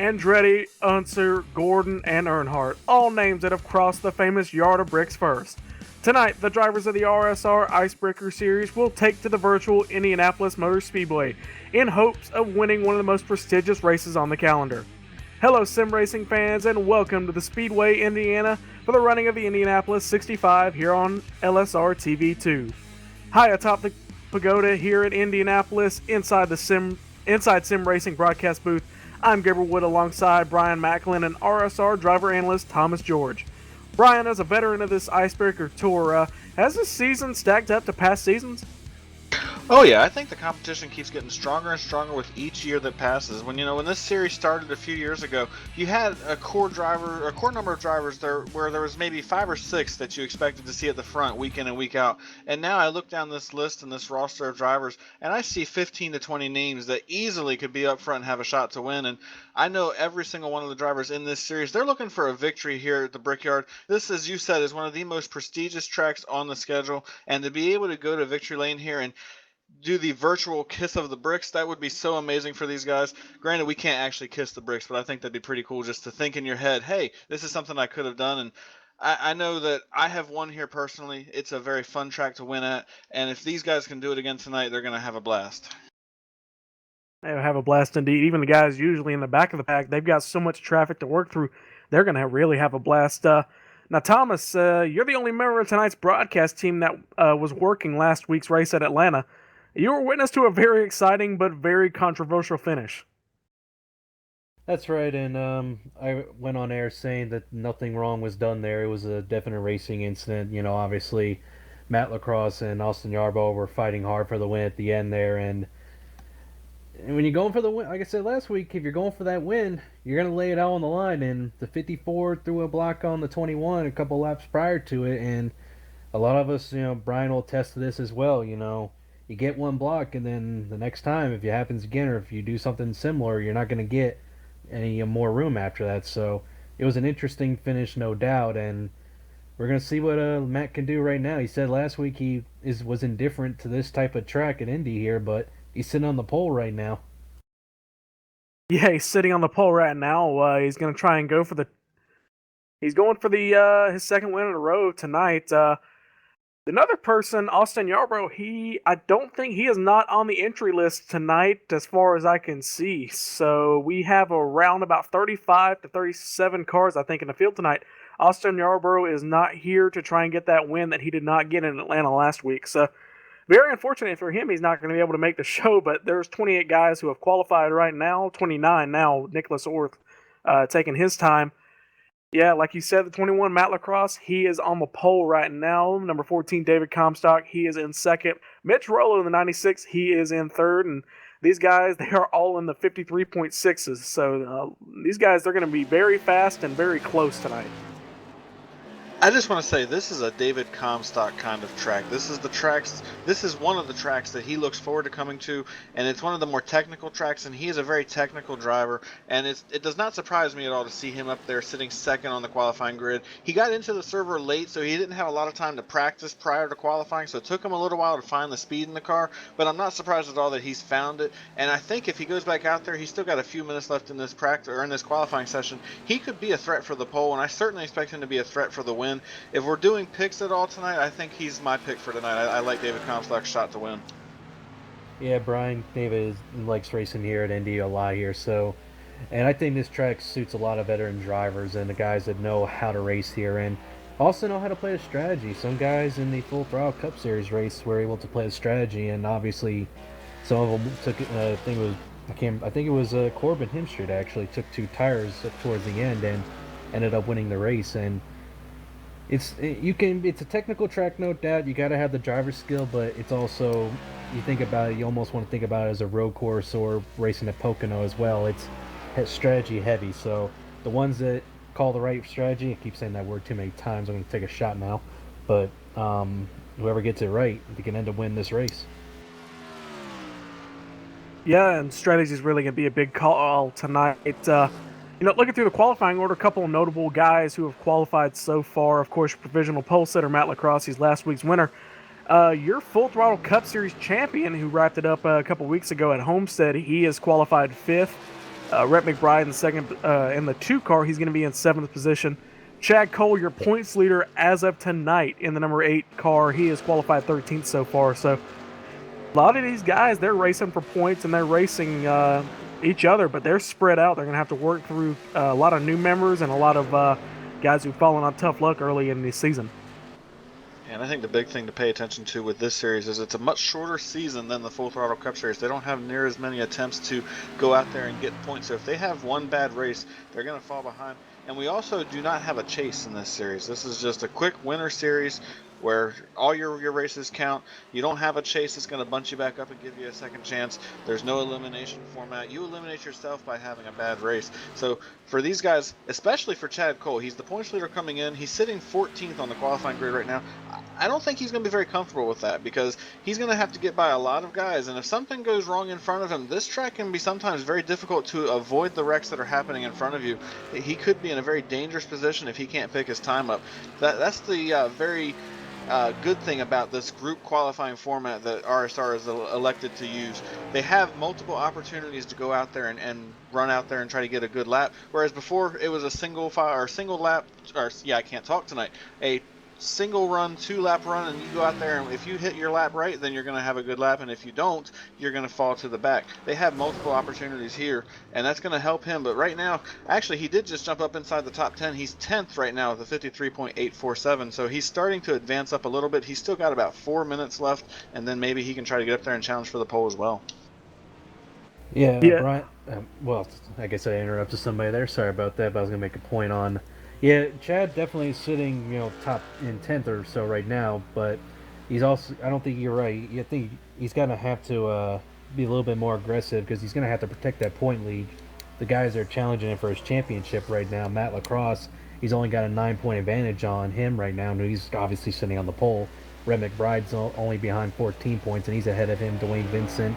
Andretti, Unser, Gordon, and Earnhardt, all names that have crossed the famous Yard of Bricks first. Tonight, the drivers of the RSR Icebreaker series will take to the virtual Indianapolis Motor Speedway in hopes of winning one of the most prestigious races on the calendar. Hello, sim racing fans, and welcome to the Speedway, Indiana, for the running of the Indianapolis 65 here on LSRTV 2. Hi, atop the pagoda here in Indianapolis, inside sim racing broadcast booth. I'm Gabriel Wood alongside Brian Macklin and RSR driver analyst Thomas George. Brian, as a veteran of this Icebreaker tour, has this season stacked up to past seasons? Oh yeah, I think the competition keeps getting stronger and stronger with each year that passes. When this series started a few years ago, you had a core number of drivers there where there was maybe 5 or 6 that you expected to see at the front week in and week out. And now I look down this list and this roster of drivers, and I see 15 to 20 names that easily could be up front and have a shot to win. And I know every single one of the drivers in this series, they're looking for a victory here at the Brickyard. This, as you said, is one of the most prestigious tracks on the schedule, and to be able to go to victory lane here and do the virtual kiss of the bricks, that would be so amazing for these guys. Granted, we can't actually kiss the bricks, but I think that'd be pretty cool just to think in your head, hey, this is something I could have done. And I know that I have won here personally. It's a very fun track to win at, and if these guys can do it again tonight, they're going to have a blast. They'll have a blast indeed. Even the guys usually in the back of the pack, they've got so much traffic to work through, they're going to really have a blast. Now, Thomas, you're the only member of tonight's broadcast team that was working last week's race at Atlanta. You were witness to a very exciting but very controversial finish. That's right, and I went on air saying that nothing wrong was done there. It was a definite racing incident. Obviously, Matt Lacrosse and Austin Yarborough were fighting hard for the win at the end there, and when you're going for the win, like I said last week, if you're going for that win, you're going to lay it out on the line, and the 54 threw a block on the 21 a couple laps prior to it, and a lot of us, Brian will attest to this as well, you get one block, and then the next time, if it happens again, or if you do something similar, you're not going to get any more room after that. So it was an interesting finish, no doubt, and we're going to see what Matt can do right now. He said last week he was indifferent to this type of track at Indy here, but he's sitting on the pole right now. Yeah, he's sitting on the pole right now. He's going to try and go for the... He's going for his second win in a row tonight. Another person, Austin Yarborough, I don't think he is not on the entry list tonight as far as I can see. So we have around about 35 to 37 cars, I think, in the field tonight. Austin Yarborough is not here to try and get that win that he did not get in Atlanta last week. So very unfortunate for him, he's not going to be able to make the show, but there's 28 guys who have qualified right now, 29 now, Nicholas Orth taking his time. Yeah, like you said, the 21, Matt Lacrosse, he is on the pole right now. Number 14, David Comstock, he is in second. Mitch Rollo in the 96, he is in third. And these guys, they are all in the 53.6s. So these guys, they're going to be very fast and very close tonight. I just want to say this is a David Comstock kind of track. This is one of the tracks that he looks forward to coming to, and it's one of the more technical tracks, and he is a very technical driver, and it does not surprise me at all to see him up there sitting second on the qualifying grid. He got into the server late, so he didn't have a lot of time to practice prior to qualifying, so it took him a little while to find the speed in the car, but I'm not surprised at all that he's found it, and I think if he goes back out there, he's still got a few minutes left in this practice or in this qualifying session. He could be a threat for the pole, and I certainly expect him to be a threat for the win. If we're doing picks at all tonight, I think he's my pick for tonight. I like David Comstock's shot to win. Yeah, Brian, David likes racing here at Indy a lot here, and I think this track suits a lot of veteran drivers and the guys that know how to race here and also know how to play the strategy. Some guys in the Full Throttle Cup Series race were able to play the strategy, and obviously some of them took. I think it was Corbin Hemstreet actually took 2 tires towards the end and ended up winning the race. And it's a technical track, no doubt. You got to have the driver's skill, but it's also, you think about it, you almost want to think about it as a road course or racing at Pocono as well. It's strategy heavy, so the ones that call the right strategy, I keep saying that word too many times, I'm going to take a shot now, but whoever gets it right, they can end up winning this race. Yeah, and strategy is really going to be a big call tonight. Looking through the qualifying order, a couple of notable guys who have qualified so far. Of course, your provisional pole sitter, Matt Lacrosse, he's last week's winner. Your Full Throttle Cup Series champion, who wrapped it up a couple weeks ago at Homestead, he has qualified 5th. Rhett McBride in second in the 2 car. He's going to be in 7th position. Chad Cole, your points leader as of tonight in the number 8 car. He has qualified 13th so far. So a lot of these guys, they're racing for points and they're racing each other, but they're spread out. They're going to have to work through a lot of new members and a lot of guys who've fallen on tough luck early in the season. And I think the big thing to pay attention to with this series is it's a much shorter season than the Full Throttle Cup Series. They don't have near as many attempts to go out there and get points. So if they have one bad race, they're going to fall behind. And we also do not have a chase in this series. This is just a quick winter series where all your races count. You don't have a chase that's going to bunch you back up and give you a second chance. There's no elimination format. You eliminate yourself by having a bad race. So for these guys, especially for Chad Cole, he's the points leader coming in. He's sitting 14th on the qualifying grid right now. I don't think he's going to be very comfortable with that because he's going to have to get by a lot of guys. And if something goes wrong in front of him, this track can be sometimes very difficult to avoid the wrecks that are happening in front of you. He could be in a very dangerous position if he can't pick his time up. That's the very good thing about this group qualifying format that RSR is elected to use. They have multiple opportunities to go out there and run out there and try to get a good lap, whereas before it was a single lap, or yeah, I can't talk tonight, a single run, 2-lap run, and you go out there and if you hit your lap right, then you're going to have a good lap, and if you don't, you're going to fall to the back. They have multiple opportunities here, and that's going to help him. But right now, actually, he did just jump up inside the top 10. He's 10th right now with a 53.847, so he's starting to advance up a little bit. He's still got about 4 minutes left, and then maybe he can try to get up there and challenge for the pole as well. Yeah. Brian, well, I guess I interrupted somebody there. Sorry about that, but I was going to make a point on. Yeah, Chad definitely is sitting, top in 10th or so right now, but he's also, I don't think you're right. I think he's going to have to be a little bit more aggressive because he's going to have to protect that point lead. The guys that are challenging him for his championship right now, Matt Lacrosse, he's only got a 9-point advantage on him right now, and he's obviously sitting on the pole. Rhett McBride's only behind 14 points, and he's ahead of him. Dwayne Vincent,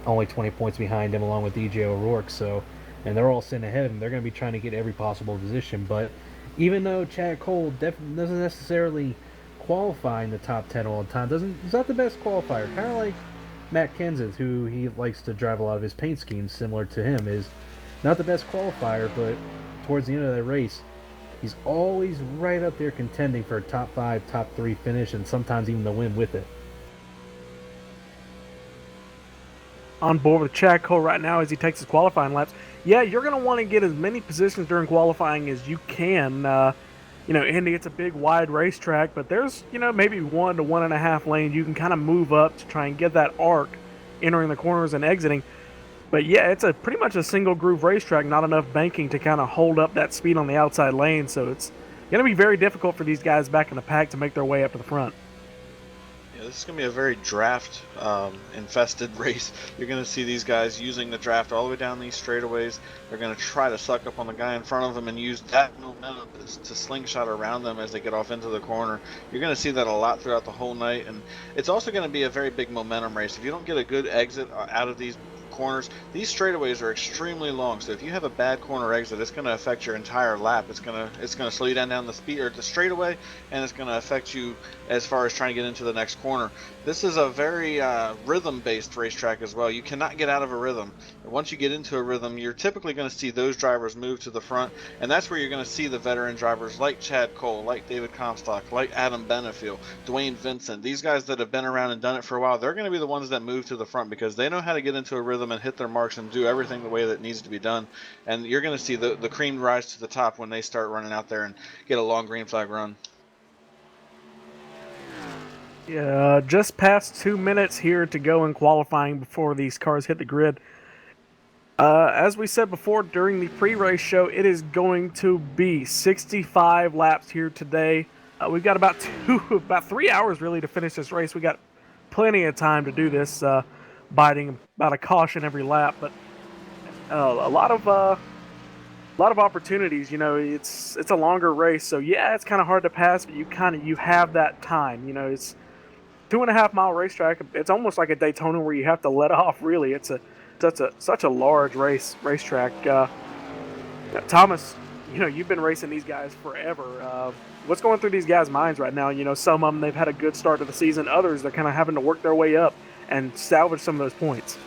only 20 points behind him, along with DJ O'Rourke. So, and they're all sitting ahead of him. They're going to be trying to get every possible position. But even though Chad Cole doesn't necessarily qualify in the top 10 all the time, he's not the best qualifier. Kind of like Matt Kenseth, who he likes to drive a lot of his paint schemes similar to him, is not the best qualifier, but towards the end of the race, he's always right up there contending for a top 5, top 3 finish, and sometimes even the win with it. On board with Chad Cole right now as he takes his qualifying laps. Yeah, you're going to want to get as many positions during qualifying as you can. Indy, it's a big, wide racetrack, but there's, maybe 1 to 1.5 lanes you can kind of move up to try and get that arc entering the corners and exiting. But yeah, it's pretty much a single groove racetrack, not enough banking to kind of hold up that speed on the outside lane, so it's going to be very difficult for these guys back in the pack to make their way up to the front. This is going to be a very draft infested race. You're going to see these guys using the draft all the way down these straightaways. They're going to try to suck up on the guy in front of them and use that momentum to slingshot around them as they get off into the corner. You're going to see that a lot throughout the whole night, and it's also going to be a very big momentum race. If you don't get a good exit out of these corners, these straightaways are extremely long, so if you have a bad corner exit, it's going to affect your entire lap. It's going to slow you down the speed or the straightaway, and it's going to affect you as far as trying to get into the next corner. This is a very rhythm-based racetrack as well. You cannot get out of a rhythm. Once you get into a rhythm, you're typically going to see those drivers move to the front, and that's where you're going to see the veteran drivers like Chad Cole, like David Comstock, like Adam Benefield, Dwayne Vincent. These guys that have been around and done it for a while, they're going to be the ones that move to the front because they know how to get into a rhythm and hit their marks and do everything the way that needs to be done. And you're going to see the cream rise to the top when they start running out there and get a long green flag run. Yeah, just past 2 minutes here to go in qualifying before these cars hit the grid. As we said before during the pre-race show, it is going to be 65 laps here today. We've got about 3 hours really to finish this race. We got plenty of time to do this, biting about a caution every lap, but a lot of opportunities. It's a longer race, so yeah, it's kind of hard to pass, but you have that time. It's 2.5 mile racetrack. It's almost like a Daytona where you have to let off. Really, it's such a large racetrack. Thomas, you've been racing these guys forever. What's going through these guys' minds right now? Some of them, they've had a good start to the season. Others, they're kind of having to work their way up and salvage some of those points.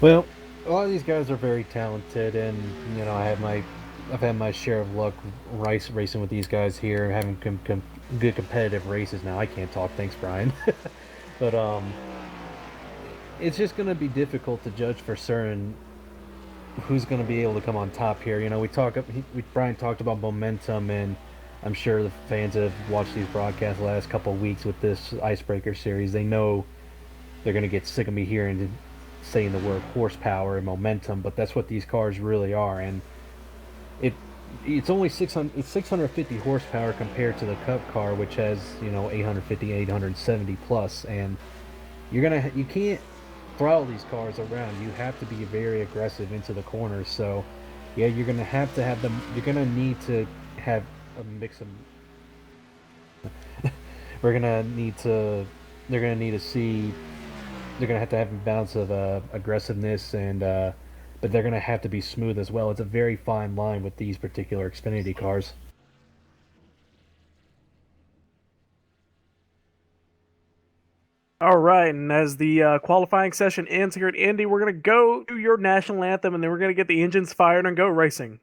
Well, a lot of these guys are very talented, and you know, I've had my share of luck racing with these guys here, having good competitive races. Now I can't talk. Thanks, Brian. But it's just going to be difficult to judge for certain who's going to be able to come on top here. You know, Brian talked about momentum, and I'm sure the fans that have watched these broadcasts the last couple of weeks with this Icebreaker series, they know they're going to get sick of me hearing saying the word horsepower and momentum, but that's what these cars really are. And it it's only 650 horsepower compared to the Cup car, which has 850, 870 plus, and you can't throttle these cars around. You have to be very aggressive into the corners. So yeah, you're gonna have to have them. You're gonna need to have a mix of. We're gonna need to. They're gonna need to see. They're gonna have to have a balance of aggressiveness and. But they're gonna have to be smooth as well. It's a very fine line with these particular Xfinity cars. All right, and as the qualifying session ends here at Indy, we're going to go to your national anthem, and then we're going to get the engines fired and go racing.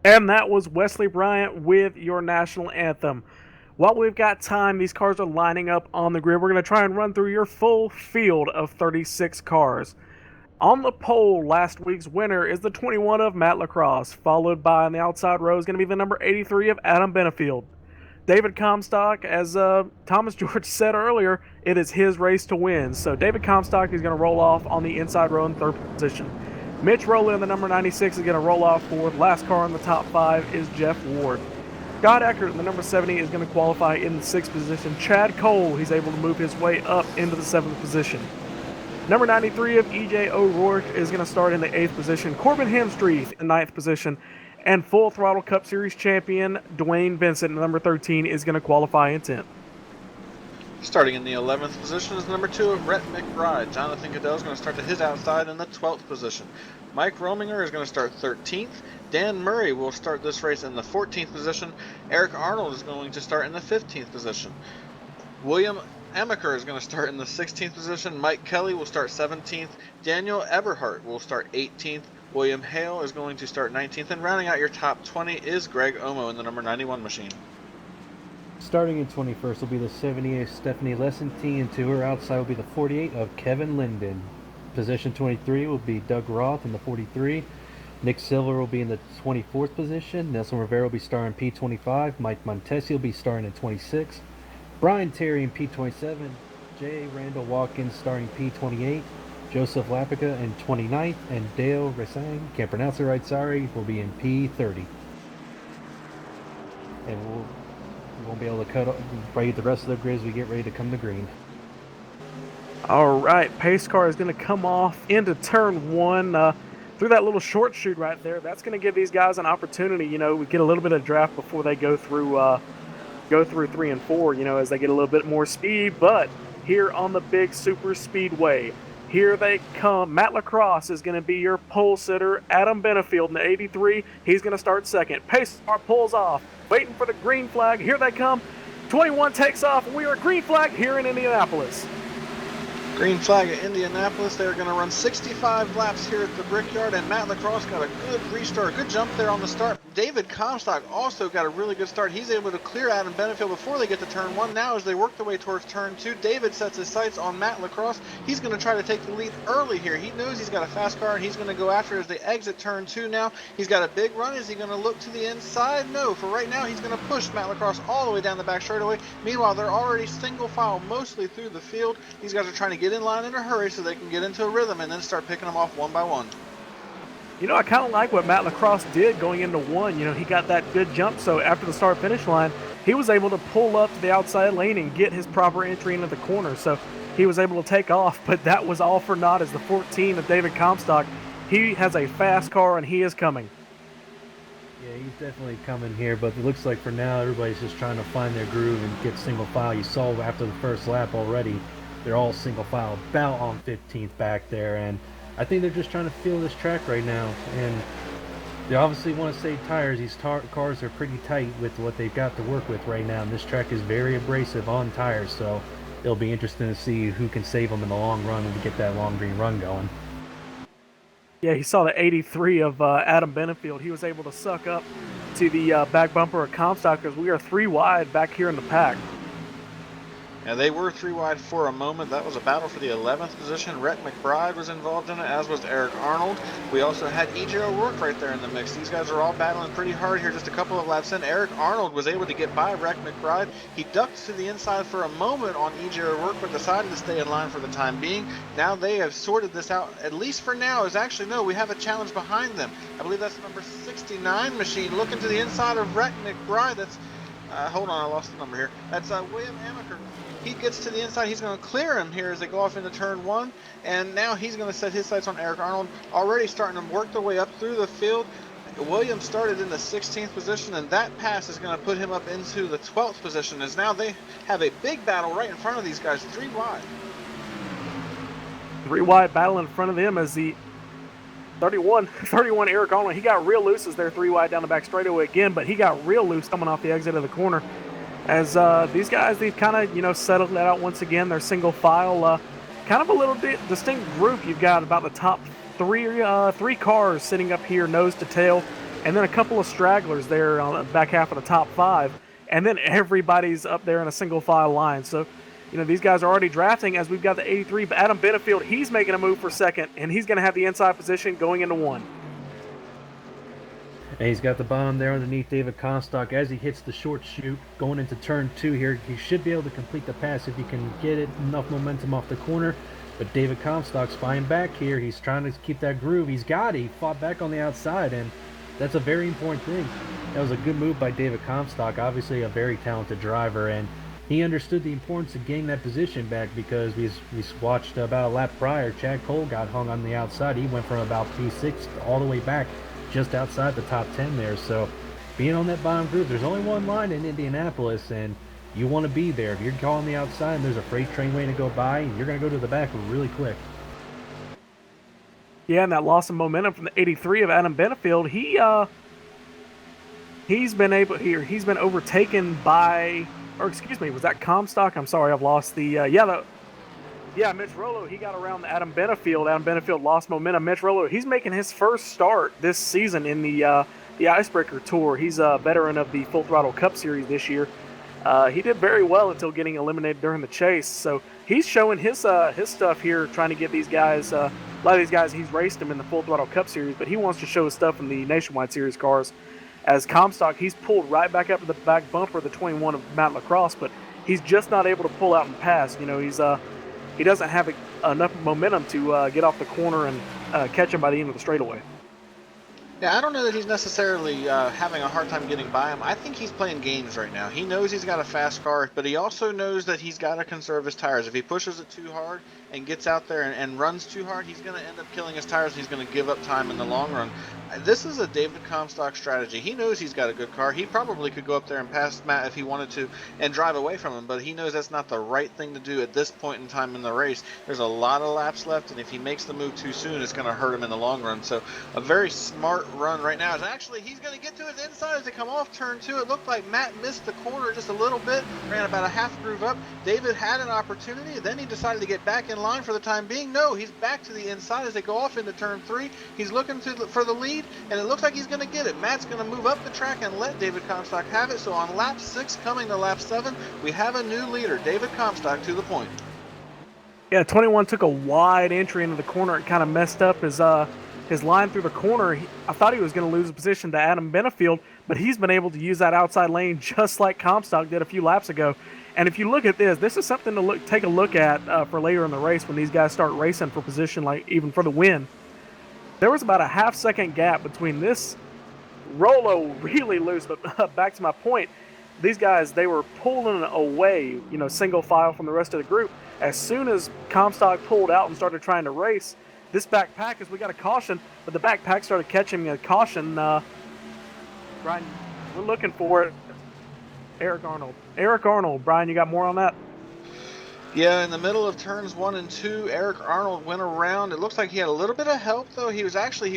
And that was Wesley Bryant with your national anthem. While we've got time, these cars are lining up on the grid. We're going to try and run through your full field of 36 cars. On the pole, last week's winner is the 21 of Matt Lacrosse, followed by on the outside row is going to be the number 83 of Adam Benefield. David Comstock, as Thomas George said earlier, it is his race to win. So David Comstock is going to roll off on the inside row in third position. Mitch Rowland, the number 96, is going to roll off fourth. Last car in the top five is Jeff Ward. Scott Eckert, the number 70, is going to qualify in the sixth position. Chad Cole, he's able to move his way up into the seventh position. Number 93 of EJ O'Rourke is going to start in the eighth position. Corbin Hemstreet in ninth position. And Full Throttle Cup Series champion Dwayne Vincent, number 13, is going to qualify in 10th. Starting in the 11th position is number 2 of Brett McBride. Jonathan Goodell is going to start to his outside in the 12th position. Mike Rominger is going to start 13th. Dan Murray will start this race in the 14th position. Eric Arnold is going to start in the 15th position. William Amaker is going to start in the 16th position. Mike Kelly will start 17th. Daniel Eberhardt will start 18th. William Hale is going to start 19th. And rounding out your top 20 is Greg Omo in the number 91 machine. Starting in 21st will be the 78 Stephanie Lessentine, and to her outside will be the 48 of Kevin Linden. Position 23 will be Doug Roth in the 43. Nick Silver will be in the 24th position. Nelson Rivera will be starting P25. Mike Montesi will be starting in 26. Brian Terry in P27. J. Randall Watkins starting P28. Joseph Lapica in 29th. And Dale Resang, can't pronounce it right, sorry, will be in P30. And we won't be able to cut right the rest of the grid as we get ready to come to green. All right, pace car is going to come off into turn one through that little short chute right there. That's going to give these guys an opportunity. We get a little bit of draft before they go through 3 and 4. As they get a little bit more speed. But here on the big super speedway, here they come. Matt Lacrosse is going to be your pole sitter. Adam Benefield in the 83. He's going to start second. Pace car pulls off, waiting for the green flag. Here they come. 21 takes off, and we are green flag here in Indianapolis. Green flag at Indianapolis. They're going to run 65 laps here at the Brickyard, and Matt Lacrosse got a good restart, good jump there on the start. David Comstock also got a really good start. He's able to clear Adam Benefield before they get to turn one. Now as they work their way towards turn two, David sets his sights on Matt Lacrosse. He's going to try to take the lead early here. He knows he's got a fast car, and he's going to go after it as they exit turn two now. He's got a big run. Is he going to look to the inside? No. For right now, he's going to push Matt Lacrosse all the way down the back straightaway. Meanwhile, they're already single file mostly through the field. These guys are trying to get in line in a hurry so they can get into a rhythm and then start picking them off one by one. I kind of like what Matt Lacrosse did going into one. He got that good jump, so after the start-finish line, he was able to pull up to the outside lane and get his proper entry into the corner, so he was able to take off, but that was all for naught as the 14 of David Comstock, he has a fast car and he is coming. Yeah, he's definitely coming here, but it looks like for now everybody's just trying to find their groove and get single file. You saw after the first lap already, they're all single file, about on 15th back there, and I think they're just trying to feel this track right now, and they obviously want to save tires. These cars are pretty tight with what they've got to work with right now, and this track is very abrasive on tires, so it'll be interesting to see who can save them in the long run and to get that long green run going. Yeah, he saw the 83 of Adam Benefield. He was able to suck up to the back bumper of Comstock because we are 3 wide back here in the pack. Yeah, they were 3 wide for a moment. That was a battle for the 11th position. Rhett McBride was involved in it, as was Eric Arnold. We also had E.J. O'Rourke right there in the mix. These guys are all battling pretty hard here just a couple of laps in. Eric Arnold was able to get by Rhett McBride. He ducked to the inside for a moment on E.J. O'Rourke, but decided to stay in line for the time being. Now they have sorted this out, at least for now, is actually, no, we have a challenge behind them. I believe that's the number 69 machine looking to the inside of Rhett McBride. That's, hold on, I lost the number here. That's William Amaker. He gets to the inside. He's going to clear him here as they go off into turn one. And now he's going to set his sights on Eric Arnold, already starting to work their way up through the field. Williams started in the 16th position, and that pass is going to put him up into the 12th position, as now they have a big battle right in front of these guys, 3 wide. 3 wide battle in front of them as the 31 Eric Arnold. He got real loose as they're 3 wide down the back straightaway again, but he got real loose coming off the exit of the corner. As these guys, they've kind of, settled that out once again. They're single file, kind of a little distinct group. You've got about the top 3 cars sitting up here nose to tail, and then a couple of stragglers there on the back half of the top 5, and then everybody's up there in a single file line. So, these guys are already drafting as we've got the 83, but Adam Benefield, he's making a move for second, and he's going to have the inside position going into 1. And he's got the bottom there underneath David Comstock as he hits the short chute going into turn 2 here. He should be able to complete the pass if he can get it enough momentum off the corner. But David Comstock's flying back here. He's trying to keep that groove. He fought back on the outside, and that's a very important thing. That was a good move by David Comstock, obviously a very talented driver, and he understood the importance of getting that position back because we watched about a lap prior, Chad Cole got hung on the outside. He went from about P6 all the way back just outside the top 10 there. So being on that bottom group, there's only one line in Indianapolis, and you want to be there. If you're calling the outside and there's a freight train waiting to go by, you're going to go to the back really quick. Yeah, and that loss of momentum from the 83 of Adam Benefield, he's been overtaken by or excuse me, was that Comstock? I'm sorry, I've lost the Mitch Rolo, he got around Adam Benefield. Adam Benefield lost momentum. Mitch Rolo, he's making his first start this season in the Icebreaker Tour. He's a veteran of the Full Throttle Cup Series this year. He did very well until getting eliminated during the chase. So he's showing his stuff here, trying to get these guys. A lot of these guys, he's raced them in the Full Throttle Cup Series, but he wants to show his stuff in the Nationwide Series cars. As Comstock, he's pulled right back up to the back bumper of the 21 of Matt Lacrosse, but he's just not able to pull out and pass. You know, he doesn't have enough momentum to get off the corner and catch him by the end of the straightaway. Yeah, I don't know that he's necessarily having a hard time getting by him. I think he's playing games right now. He knows he's got a fast car, but he also knows that he's got to conserve his tires. If he pushes it too hard and gets out there and runs too hard, he's going to end up killing his tires and he's going to give up time in the long run. This is a David Comstock strategy. He knows he's got a good car. He probably could go up there and pass Matt if he wanted to and drive away from him, but he knows that's not the right thing to do at this point in time in the race. There's a lot of laps left, and if he makes the move too soon, it's going to hurt him in the long run. So a very smart run right now is actually he's going to get to his inside as they come off turn 2. It looked like Matt missed the corner just a little bit, ran about a half groove up. David had an opportunity, then he decided to get back in line for the time being. No, he's back to the inside as they go off into turn 3. He's looking for the lead, and it looks like he's going to get it. Matt's going to move up the track and let David Comstock have it. So on lap 6 coming to lap 7, we have a new leader, David Comstock, to the point. Yeah, 21 took a wide entry into the corner. It kind of messed up his line through the corner. I thought he was going to lose a position to Adam Benefield, but he's been able to use that outside lane just like Comstock did a few laps ago. And if you look at this is something to take a look at for later in the race when these guys start racing for position, like even for the win. There was about a half-second gap between this. Rolo really loose, but back to my point, these guys, they were pulling away, single file from the rest of the group. As soon as Comstock pulled out and started trying to race, this back pack, as we got a caution, but the back pack started catching a caution. Brian, we're looking for it. Eric Arnold. Brian, you got more on that? Yeah, in the middle of turns 1 and 2, Eric Arnold went around. It looks like he had a little bit of help, though. He was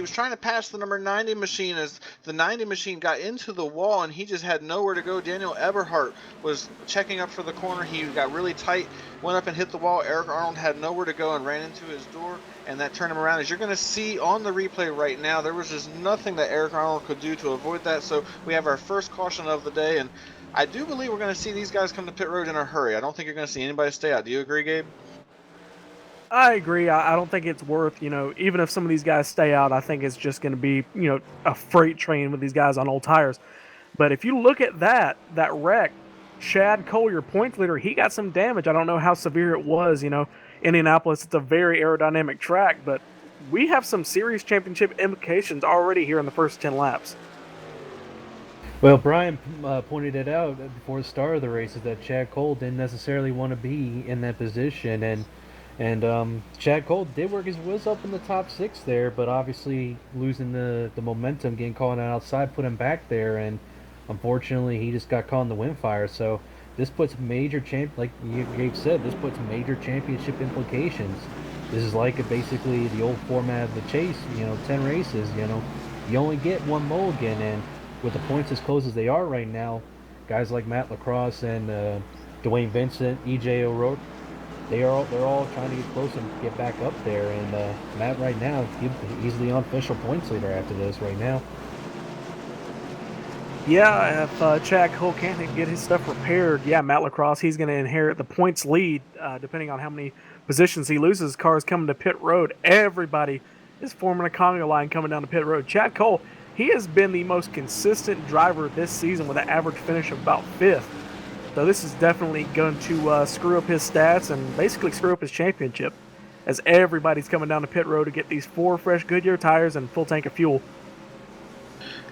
trying to pass the number 90 machine as the 90 machine got into the wall, and he just had nowhere to go. Daniel Eberhardt was checking up for the corner. He got really tight, went up and hit the wall. Eric Arnold had nowhere to go and ran into his door, and that turned him around. As you're going to see on the replay right now, there was just nothing that Eric Arnold could do to avoid that. So we have our first caution of the day, and I do believe we're going to see these guys come to pit road in a hurry. I don't think you're going to see anybody stay out. Do you agree, Gabe? I agree. I don't think it's worth, even if some of these guys stay out, I think it's just going to be, a freight train with these guys on old tires. But if you look at that wreck, Chad Cole, your points leader, he got some damage. I don't know how severe it was. Indianapolis, it's a very aerodynamic track, but we have some series championship implications already here in the first 10 laps. Well, Brian pointed it out before the start of the race, is that Chad Cole didn't necessarily want to be in that position, and Chad Cole did work his whiz up in the top 6 there, but obviously losing the momentum, getting caught outside, put him back there, and unfortunately he just got caught in the wind fire. So this puts like Gabe said, this puts major championship implications. This is like basically the old format of the chase, 10 races, you only get one mulligan, and with the points as close as they are right now, guys like Matt Lacrosse and Dwayne Vincent, EJ O'Rourke, they're all trying to get close and get back up there. And Matt right now, he's easily unofficial points leader after this right now. Yeah, if Chad Cole can't get his stuff repaired, Matt Lacrosse, he's going to inherit the points lead, depending on how many positions he loses. Cars coming to pit road. Everybody is forming a conga line coming down to pit road. Chad Cole, he has been the most consistent driver this season with an average finish of about 5th. So this is definitely going to screw up his stats and basically screw up his championship, as everybody's coming down to pit road to get these 4 fresh Goodyear tires and full tank of fuel.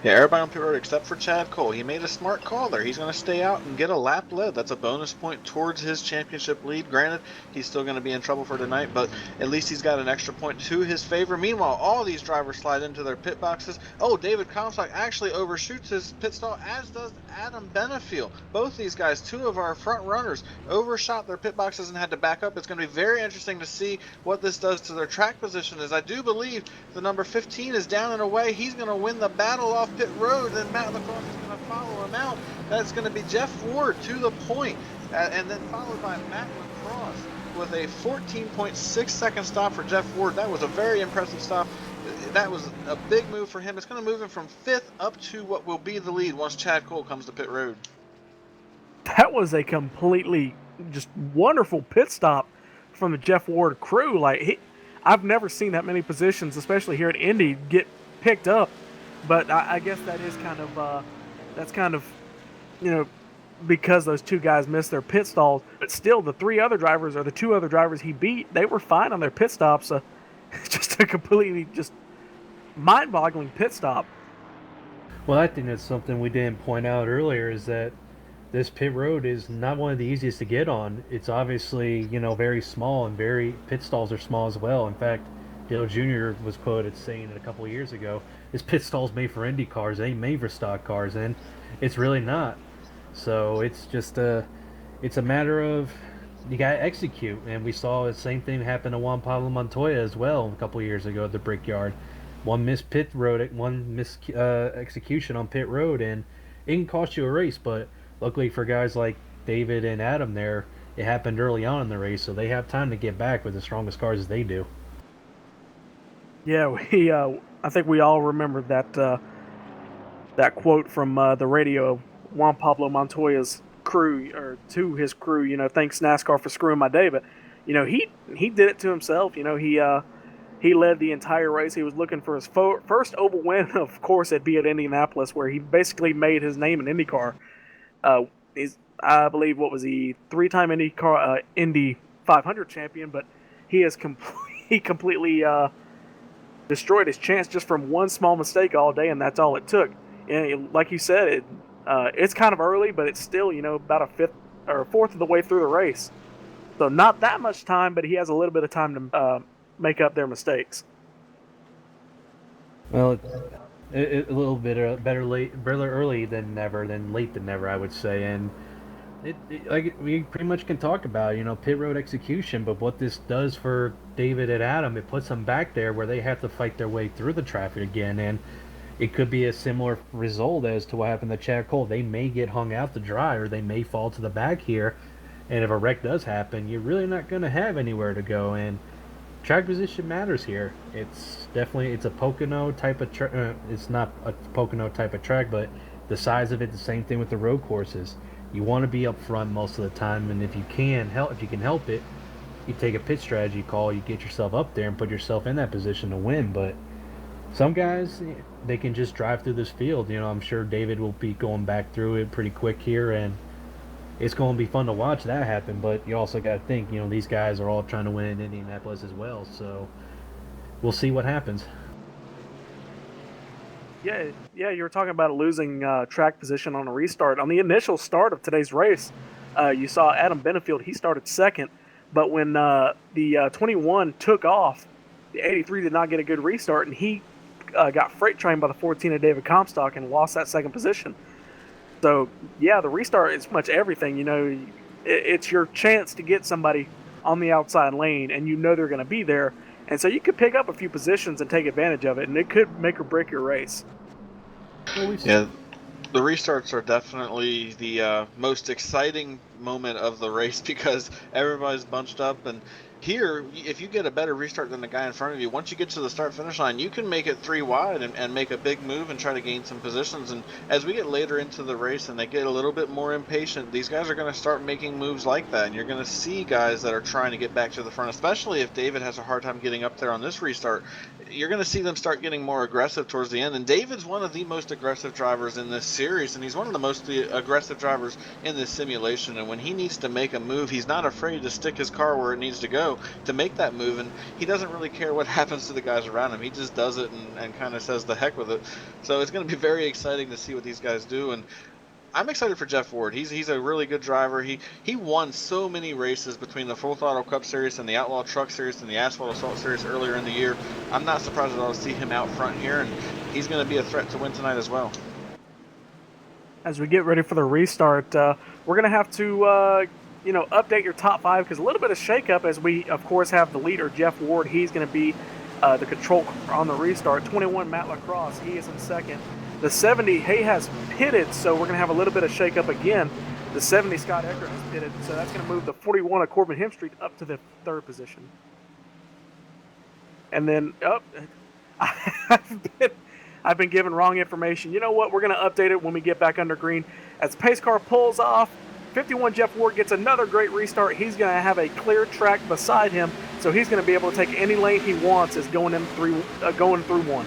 Yeah, everybody on pit road except for Chad Cole. He made a smart call there. He's going to stay out and get a lap led. That's a bonus point towards his championship lead. Granted, he's still going to be in trouble for tonight, but at least he's got an extra point to his favor. Meanwhile, all these drivers slide into their pit boxes. Oh, David Comstock actually overshoots his pit stall, as does Adam Benefield. Both these guys, 2 of our front runners, overshot their pit boxes and had to back up. It's going to be very interesting to see what this does to their track position, as I do believe the number 15 is down and away. He's going to win the battle off pit road, and Matt Lacrosse is going to follow him out. That's going to be Jeff Ward to the point, and then followed by Matt Lacrosse with a 14.6 second stop for Jeff Ward. That was a very impressive stop. That was a big move for him. It's going to move him from 5th up to what will be the lead once Chad Cole comes to pit road. That was a completely just wonderful pit stop from the Jeff Ward crew. I've never seen that many positions, especially here at Indy, get picked up. But I guess that is kind of, because those two guys missed their pit stalls. But still, the two other drivers he beat, they were fine on their pit stops. So just a completely mind-boggling pit stop. Well, I think that's something we didn't point out earlier, is that this pit road is not one of the easiest to get on. It's obviously, very small, and pit stalls are small as well. In fact, Dale Jr. was quoted saying it a couple of years ago, this pit stall's made for Indy cars, it ain't made for stock cars, and it's really not. So it's just it's a matter of you gotta execute, and we saw the same thing happen to Juan Pablo Montoya as well a couple of years ago at the Brickyard. One missed execution on pit road, and it can cost you a race. But luckily for guys like David and Adam there, it happened early on in the race, so they have time to get back with the strongest cars as they do. Yeah, I think we all remember that quote from the radio of Juan Pablo Montoya's crew, or to his crew. Thanks NASCAR for screwing my day. But he did it to himself. He led the entire race. He was looking for his first oval win. Of course, it'd be at Indianapolis, where he basically made his name in IndyCar. He's, I believe, what was he, 3-time Indy 500 champion, but he has completely destroyed his chance just from one small mistake all day, and that's all it took. And like you said, it's kind of early, but it's still, about a fifth or a fourth of the way through the race. So not that much time, but he has a little bit of time to make up their mistakes. Well, a little bit better early than never, than late than never, I would say. And like we pretty much can talk about, pit road execution, but what this does for David and Adam, it puts them back there where they have to fight their way through the traffic again, and it could be a similar result as to what happened to Chad Cole. They may get hung out to dry, or they may fall to the back here, and if a wreck does happen, you're really not going to have anywhere to go, and track position matters here. It's a Pocono type of it's not a Pocono type of track, but the size of it, the same thing with the road courses. You want to be up front most of the time, and if you can help it, you take a pit strategy call, you get yourself up there and put yourself in that position to win. But some guys, they can just drive through this field. I'm sure David will be going back through it pretty quick here, and it's going to be fun to watch that happen. But you also got to think, these guys are all trying to win in Indianapolis as well. So we'll see what happens. Yeah, you were talking about losing track position on a restart. On the initial start of today's race, you saw Adam Benefield. He started second, but when the 21 took off, the 83 did not get a good restart, and he got freight trained by the 14 of David Comstock and lost that second position. So, yeah, the restart is much everything. It's your chance to get somebody on the outside lane, and they're going to be there. And so you could pick up a few positions and take advantage of it, and it could make or break your race. Yeah, the restarts are definitely the most exciting moment of the race because everybody's bunched up, and here, if you get a better restart than the guy in front of you, once you get to the start-finish line, you can make it 3 wide and make a big move and try to gain some positions. And as we get later into the race and they get a little bit more impatient, these guys are going to start making moves like that. And you're going to see guys that are trying to get back to the front, especially if David has a hard time getting up there on this restart. You're going to see them start getting more aggressive towards the end. And David's one of the most aggressive drivers in this series, and he's one of the most aggressive drivers in this simulation. And when he needs to make a move, he's not afraid to stick his car where it needs to go to make that move, and he doesn't really care what happens to the guys around him. He just does it and kind of says the heck with it. So it's going to be very exciting to see what these guys do, and I'm excited for Jeff Ward. He's a really good driver. He won so many races between the Full Throttle Cup Series and the Outlaw Truck Series and the Asphalt Assault Series earlier in the year. I'm not surprised at all to see him out front here, and he's going to be a threat to win tonight as well. As we get ready for the restart, we're going to have to update your top 5, because a little bit of shakeup as we, of course, have the leader, Jeff Ward. He's going to be the control car on the restart. 21, Matt Lacrosse, he is in second. The 70, he has pitted, so we're going to have a little bit of shakeup again. The 70, Scott Eckert, has pitted, so that's going to move the 41 of Corbin Hemstreet up to the 3rd position. And then, I've been given wrong information. You know what? We're going to update it when we get back under green. As the pace car pulls off, 51 Jeff Ward gets another great restart. He's going to have a clear track beside him, so he's going to be able to take any lane he wants as going through one.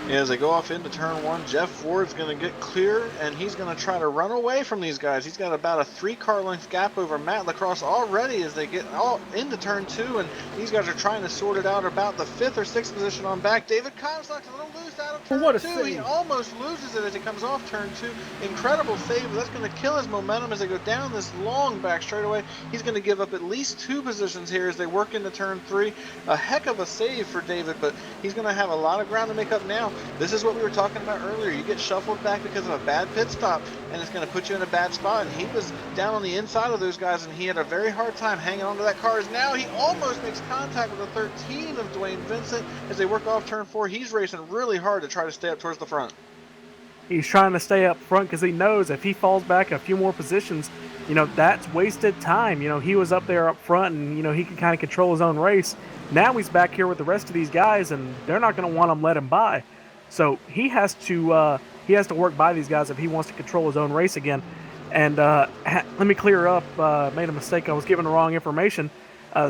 As they go off into turn 1, Jeff Ward's going to get clear, and he's going to try to run away from these guys. He's got about a 3-car length gap over Matt Lacrosse already as they get all into turn 2, and these guys are trying to sort it out about the 5th or 6th position on back. David Comstock's a little loose out of turn 2. He almost loses it as he comes off turn 2. Incredible save, but that's going to kill his momentum as they go down this long back straightaway. He's going to give up at least 2 positions here as they work into turn 3. A heck of a save for David, but he's going to have a lot of ground to make up now. This is what we were talking about earlier. You get shuffled back because of a bad pit stop, and it's going to put you in a bad spot. And he was down on the inside of those guys, and he had a very hard time hanging on to that car. As now he almost makes contact with the 13 of Dwayne Vincent as they work off turn 4. He's racing really hard to try to stay up towards the front. He's trying to stay up front because he knows if he falls back a few more positions, that's wasted time. He was up there up front, and, he can kind of control his own race. Now he's back here with the rest of these guys, and they're not going to want him let him by. So he has to work by these guys if he wants to control his own race again. And let me clear up. Made a mistake. I was given the wrong information.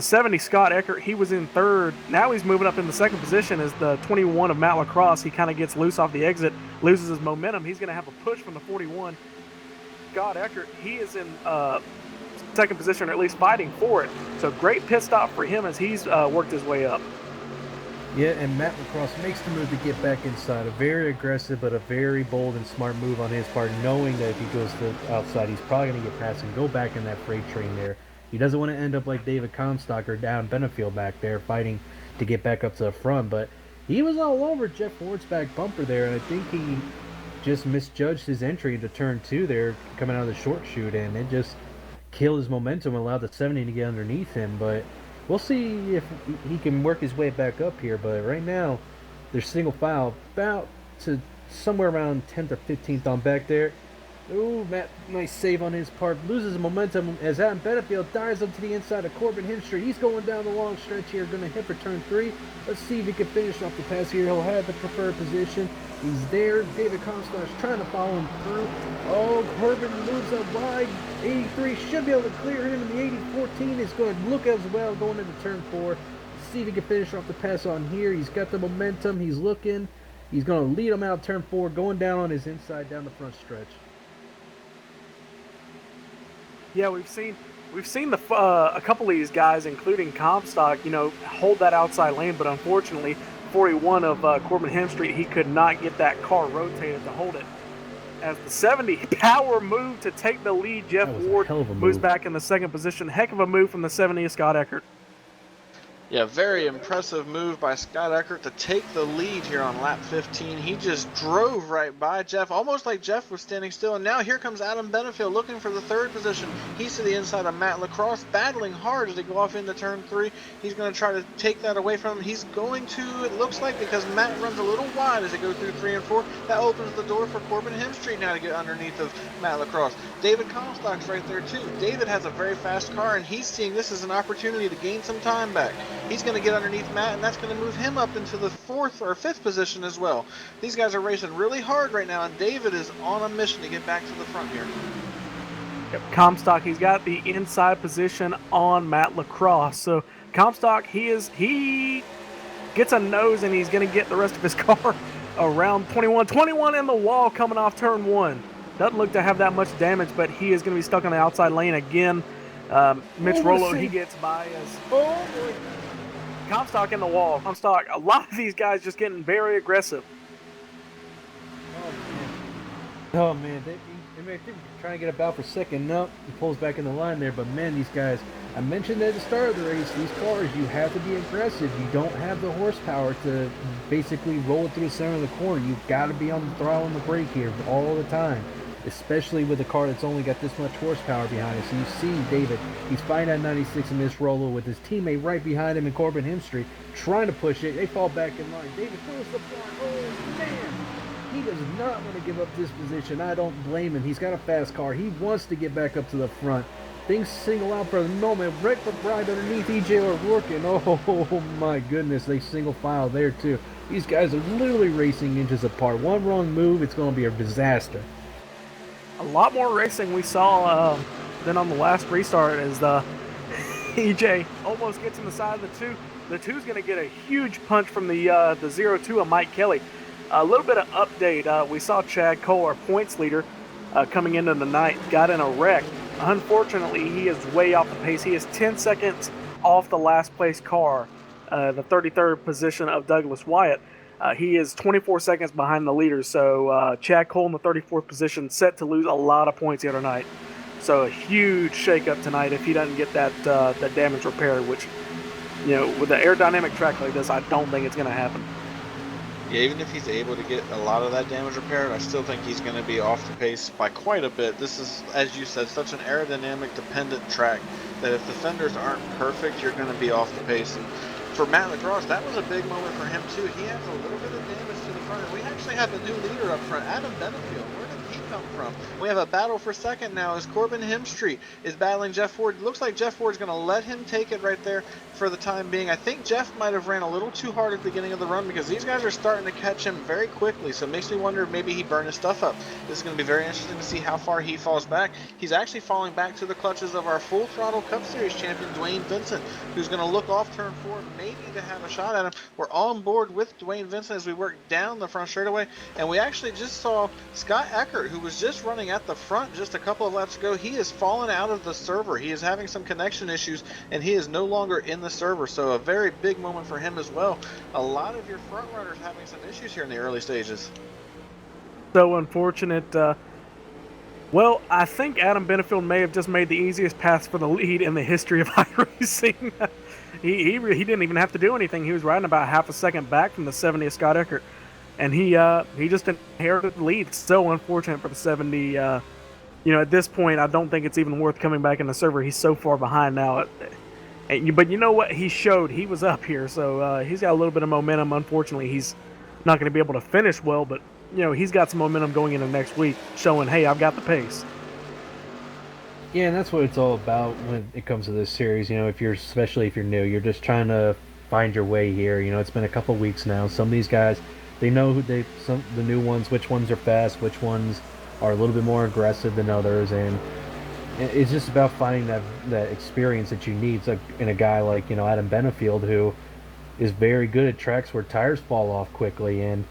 70 Scott Eckert, he was in 3rd. Now he's moving up in the 2nd position as the 21 of Matt Lacrosse. He kind of gets loose off the exit, loses his momentum. He's going to have a push from the 41. Scott Eckert, he is in 2nd position, or at least fighting for it. So great pit stop for him as he's worked his way up. Yeah, and Matt Lacrosse makes the move to get back inside. A very aggressive but a very bold and smart move on his part, knowing that if he goes to the outside, he's probably going to get past and go back in that freight train there. He doesn't want to end up like David Comstock or down Benefield back there fighting to get back up to the front, but he was all over Jeff Ward's back bumper there, and I think he just misjudged his entry into turn 2 there coming out of the short chute, and it just killed his momentum and allowed the 70 to get underneath him. But we'll see if he can work his way back up here, but right now they're single file about to somewhere around 10th or 15th on back there. Ooh, Matt, nice save on his part. Loses momentum as Adam Benefield dives up to the inside of Corbin Hemstreet. He's going down the long stretch here, going to hit for turn 3. Let's see if he can finish off the pass here. He'll have the preferred position. He's there. David Comstock's trying to follow him through. Oh, Corbin moves up wide. 83 should be able to clear him, and the 80-14 is going to look as well going into turn 4. See if he can finish off the pass on here. He's got the momentum. He's looking. He's going to lead him out turn 4, going down on his inside down the front stretch. Yeah, we've seen a couple of these guys, including Comstock, hold that outside lane, but unfortunately, 41 of Corbin Hemstreet, he could not get that car rotated to hold it. As the 70 power move to take the lead, Jeff Ward moves back in the 2nd position. Heck of a move from the 70 of Scott Eckert. Yeah, very impressive move by Scott Eckert to take the lead here on lap 15. He just drove right by Jeff, almost like Jeff was standing still. And now here comes Adam Benefield looking for the 3rd position. He's to the inside of Matt Lacrosse, battling hard as they go off into turn 3. He's going to try to take that away from him. He's going to, it looks like, because Matt runs a little wide as they go through 3 and 4. That opens the door for Corbin Hemstreet now to get underneath of Matt Lacrosse. David Comstock's right there too. David has a very fast car, and he's seeing this as an opportunity to gain some time back. He's going to get underneath Matt, and that's going to move him up into the 4th or 5th position as well. These guys are racing really hard right now, and David is on a mission to get back to the front here. Yep, Comstock, he's got the inside position on Matt Lacrosse. So Comstock, he gets a nose, and he's going to get the rest of his car around 21. 21 in the wall coming off turn 1. Doesn't look to have that much damage, but he is going to be stuck on the outside lane again. Mitch Rollo, he gets by as... Oh, boy. Comstock in the wall. Comstock, a lot of these guys just getting very aggressive. Oh, man. They were trying to get about for second. No, he pulls back in the line there. But, man, these guys, I mentioned at the start of the race, these cars, you have to be aggressive. You don't have the horsepower to basically roll it through the center of the corner. You've got to be on the throttle and the brake here all the time. especially with a car that's only got this much horsepower behind it. So you see David, he's fighting at 96 in this roller with his teammate right behind him and Corbin Hemstreet trying to push it. They fall back in line. David throws the front. Oh, man. He does not want to give up this position. I don't blame him. He's got a fast car. He wants to get back up to the front. Things single out for the moment. Right for Bride underneath EJ O'Rourke. And oh my goodness, they single file there too. These guys are literally racing inches apart. One wrong move, it's going to be a disaster. A lot more racing we saw than on the last restart as the EJ almost gets in the side of the two. The two's going to get a huge punch from the 0-2 of Mike Kelly. A little bit of update. We saw Chad Cole, our points leader, coming into the night, got in a wreck. Unfortunately, he is way off the pace. He is 10 seconds off the last place car, the 33rd position of Douglas Wyatt. He is 24 seconds behind the leader, so Chad Cole in the 34th position, set to lose a lot of points the other night. So a huge shakeup tonight if he doesn't get that damage repaired, which, with an aerodynamic track like this, I don't think it's going to happen. Yeah, even if he's able to get a lot of that damage repaired, I still think he's going to be off the pace by quite a bit. This is, as you said, such an aerodynamic dependent track that if the fenders aren't perfect, you're going to be off the pace. And for Matt Lacrosse, that was a big moment for him too. He has a little bit of damage to the front. And we actually have a new leader up front, Adam Benefield. Where did he come from? We have a battle for second now as Corbin Hemstreet is battling Jeff Ford. It looks like Jeff Ford's going to let him take it right there for the time being. I think Jeff might have ran a little too hard at the beginning of the run because these guys are starting to catch him very quickly. So it makes me wonder if maybe he burned his stuff up. This is going to be very interesting to see how far he falls back. He's actually falling back to the clutches of our Full Throttle Cup Series champion, Dwayne Vincent, who's going to look off turn 4, maybe to have a shot at him. We're on board with Dwayne Vincent as we work down the front straightaway. And we actually just saw Scott Eckert, who was just running at the front just a couple of laps ago. He has fallen out of the server. He is having some connection issues, and he is no longer in the server. So a very big moment for him as well. A lot of your front runners having some issues here in the early stages. So unfortunate. Well, I think Adam Benefield may have just made the easiest pass for the lead in the history of iRacing. he didn't even have to do anything. He was riding about half a second back from the 70th Scott Eckert, and he just inherited the lead. It's so unfortunate for the 70. At this point, I don't think it's even worth coming back in the server. He's so far behind now. But you know what? He showed he was up here, so he's got a little bit of momentum. Unfortunately, he's not going to be able to finish well, but he's got some momentum going into next week, showing, hey, I've got the pace. Yeah, and that's what it's all about when it comes to this series. Especially if you're new, you're just trying to find your way here. It's been a couple weeks now. Some of these guys, they know the new ones, which ones are fast, which ones are a little bit more aggressive than others, and it's just about finding that experience that you need. So in a guy like Adam Benefield, who is very good at tracks where tires fall off quickly, and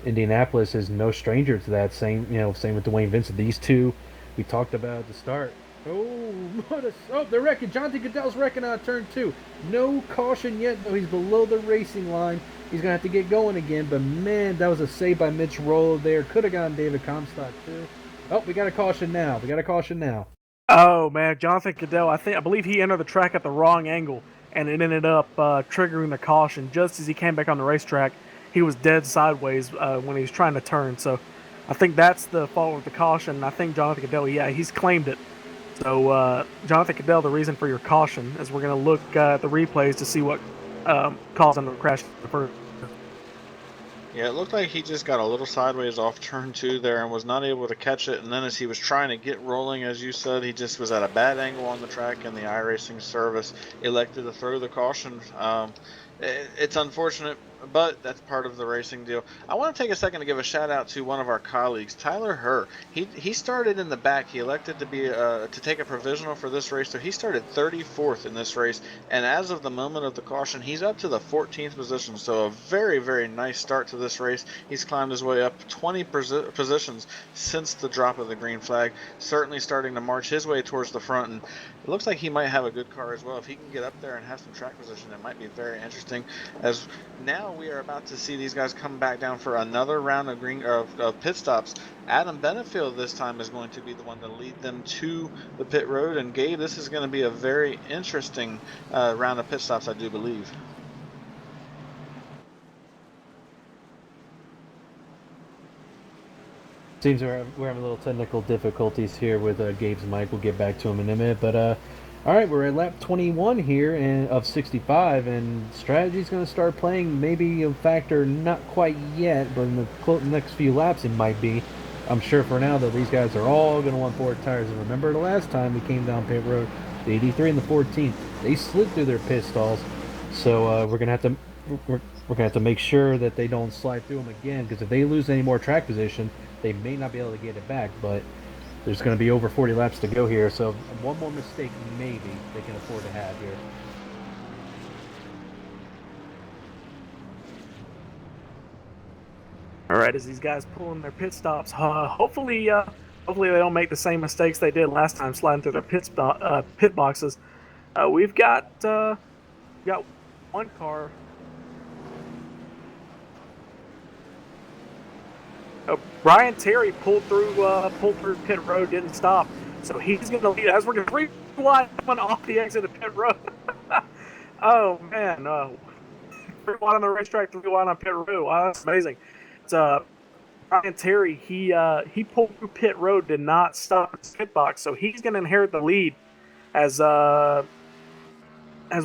Indianapolis is no stranger to that. Same with Dwayne Vincent. These two we talked about at the start. They're wrecking. Jonathan Goodell's wrecking on turn 2. No caution yet, though. He's below the racing line. He's gonna have to get going again. But man, that was a save by Mitch Roll there. Could have gotten David Comstock too. Oh, we got a caution now. Oh man, Jonathan Goodell. I believe he entered the track at the wrong angle, and it ended up triggering the caution just as he came back on the racetrack. He was dead sideways when he was trying to turn. So I think that's the fault of the caution. I think Jonathan Goodell, he's claimed it. So Jonathan Goodell, the reason for your caution is we're going to look at the replays to see what caused him to crash the first. Yeah, it looked like he just got a little sideways off turn 2 there and was not able to catch it. And then as he was trying to get rolling, as you said, he just was at a bad angle on the track, and the iRacing service elected to throw the caution. It's unfortunate, but that's part of the racing deal. I want to take a second to give a shout out to one of our colleagues, Tyler Herr. He started in the back. He elected to take a provisional for this race, so he started 34th in this race. And as of the moment of the caution, he's up to the 14th position. So a very, very nice start to this race. He's climbed his way up 20 positions since the drop of the green flag. Certainly starting to march his way towards the front, and it looks like he might have a good car as well. If he can get up there and have some track position, it might be very interesting. As now we are about to see these guys come back down for another round of pit stops. Adam Benefield this time is going to be the one to lead them to the pit road. And Gabe, this is going to be a very interesting round of pit stops, I do believe. Seems we're having a little technical difficulties here with Gabe's mic. We'll get back to him in a minute. But all right, we're at lap 21 here of 65, and strategy's going to start playing. Maybe a factor, not quite yet, but in the next few laps it might be. I'm sure for now though these guys are all going to want forward tires. And remember the last time we came down pit road, the 83 and the 14, they slid through their pit stalls. So we're gonna have to make sure that they don't slide through them again, because if they lose any more track position, they may not be able to get it back. But there's going to be over 40 laps to go here, so one more mistake maybe they can afford to have here. All right, as these guys pulling their pit stops, hopefully they don't make the same mistakes they did last time sliding through their pit boxes. We've got one car. Brian Terry pulled through pit road, didn't stop, so he's going to lead as we're going to rewind off the exit of pit road. Oh man, 3 wide on the racetrack, 3 wide on pit road. Wow, that's amazing. It's Brian Terry. He pulled through pit road, did not stop his pit box, so he's going to inherit the lead as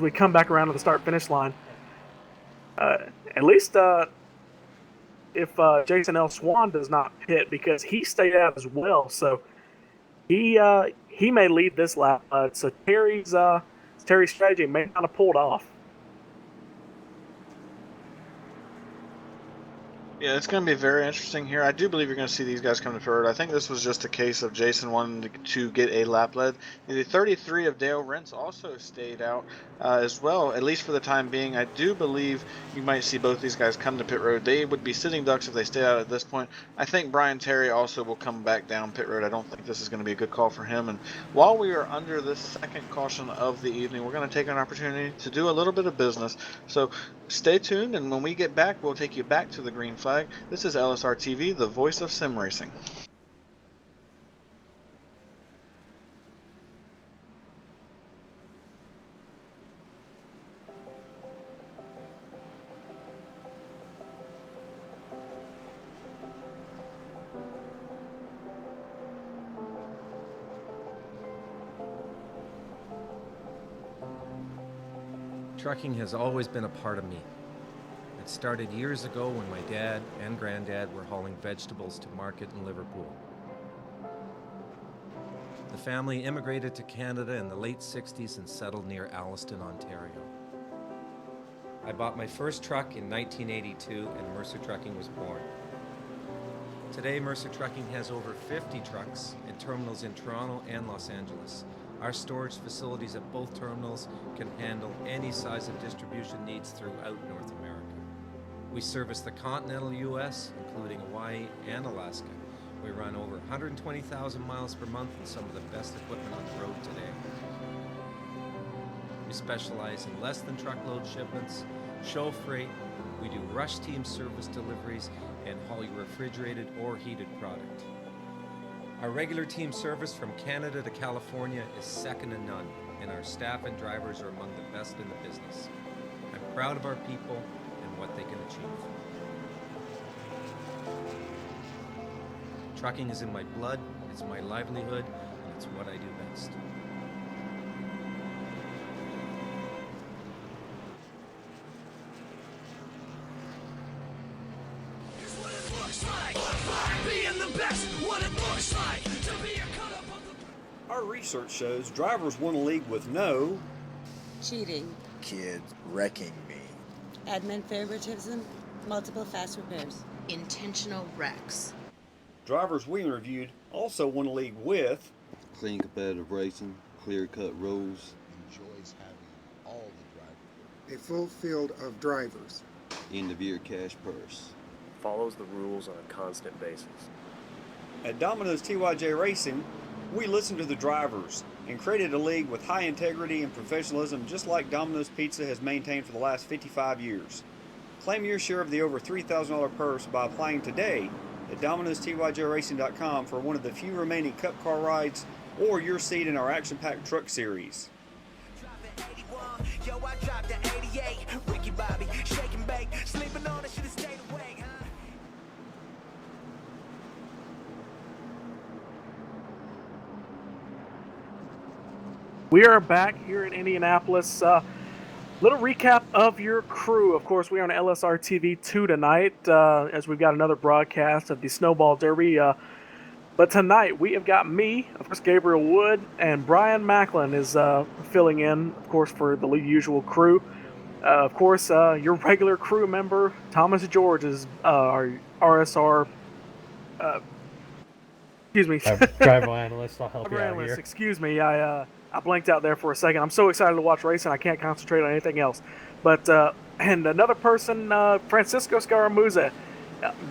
we come back around to the start finish line. At least if Jason L. Swan does not pit, because he stayed out as well, so he may lead this lap. So Terry's strategy may not have pulled off. Yeah, it's going to be very interesting here. I do believe you're going to see these guys come to pit road. I think this was just a case of Jason wanting to get a lap lead. The 33 of Dale Rentz also stayed out as well, at least for the time being. I do believe you might see both these guys come to pit road. They would be sitting ducks if they stay out at this point. I think Brian Terry also will come back down pit road. I don't think this is going to be a good call for him. And while we are under this second caution of the evening, we're going to take an opportunity to do a little bit of business. So stay tuned, and when we get back, we'll take you back to the green flag. This is LSRTV, the voice of sim racing. Trucking has always been a part of me. It started years ago when my dad and granddad were hauling vegetables to market in Liverpool. The family immigrated to Canada in the late 60s and settled near Alliston, Ontario. I bought my first truck in 1982 and Mercer Trucking was born. Today, Mercer Trucking has over 50 trucks and terminals in Toronto and Los Angeles. Our storage facilities at both terminals can handle any size of distribution needs throughout North America. We service the continental U.S., including Hawaii and Alaska. We run over 120,000 miles per month and some of the best equipment on the road today. We specialize in less than truckload shipments, show freight, we do rush team service deliveries, and haul your refrigerated or heated product. Our regular team service from Canada to California is second to none, and our staff and drivers are among the best in the business. I'm proud of our people and what they can achieve. Trucking is in my blood, it's my livelihood, and it's what I do best. Our research shows drivers want to lead with no cheating, kids wrecking me, admin favoritism, multiple fast repairs, intentional wrecks. Drivers we interviewed also want to lead with clean competitive racing, clear-cut rules, enjoys having all the drivers, a full field of drivers, end-of-year cash purse, follows the rules on a constant basis. At Domino's TYJ Racing, we listened to the drivers and created a league with high integrity and professionalism, just like Domino's Pizza has maintained for the last 55 years. Claim your share of the over $3,000 purse by applying today at Domino'sTYJRacing.com for one of the few remaining Cup car rides or your seat in our action-packed truck series. We are back here in Indianapolis. Little recap of your crew. Of course, we are on LSRTV 2 tonight, as we've got another broadcast of the Snowball Derby. But tonight, we have got me, of course, Gabriel Wood, and Brian Macklin is filling in, of course, for the usual crew. Of course, your regular crew member, Thomas George, is our RSR. Excuse me. Driver analyst, I'll help you Driver out analyst, here. excuse me. I blanked out there for a second. I'm so excited to watch racing, I can't concentrate on anything else. But and another person, Francisco Scaramuza.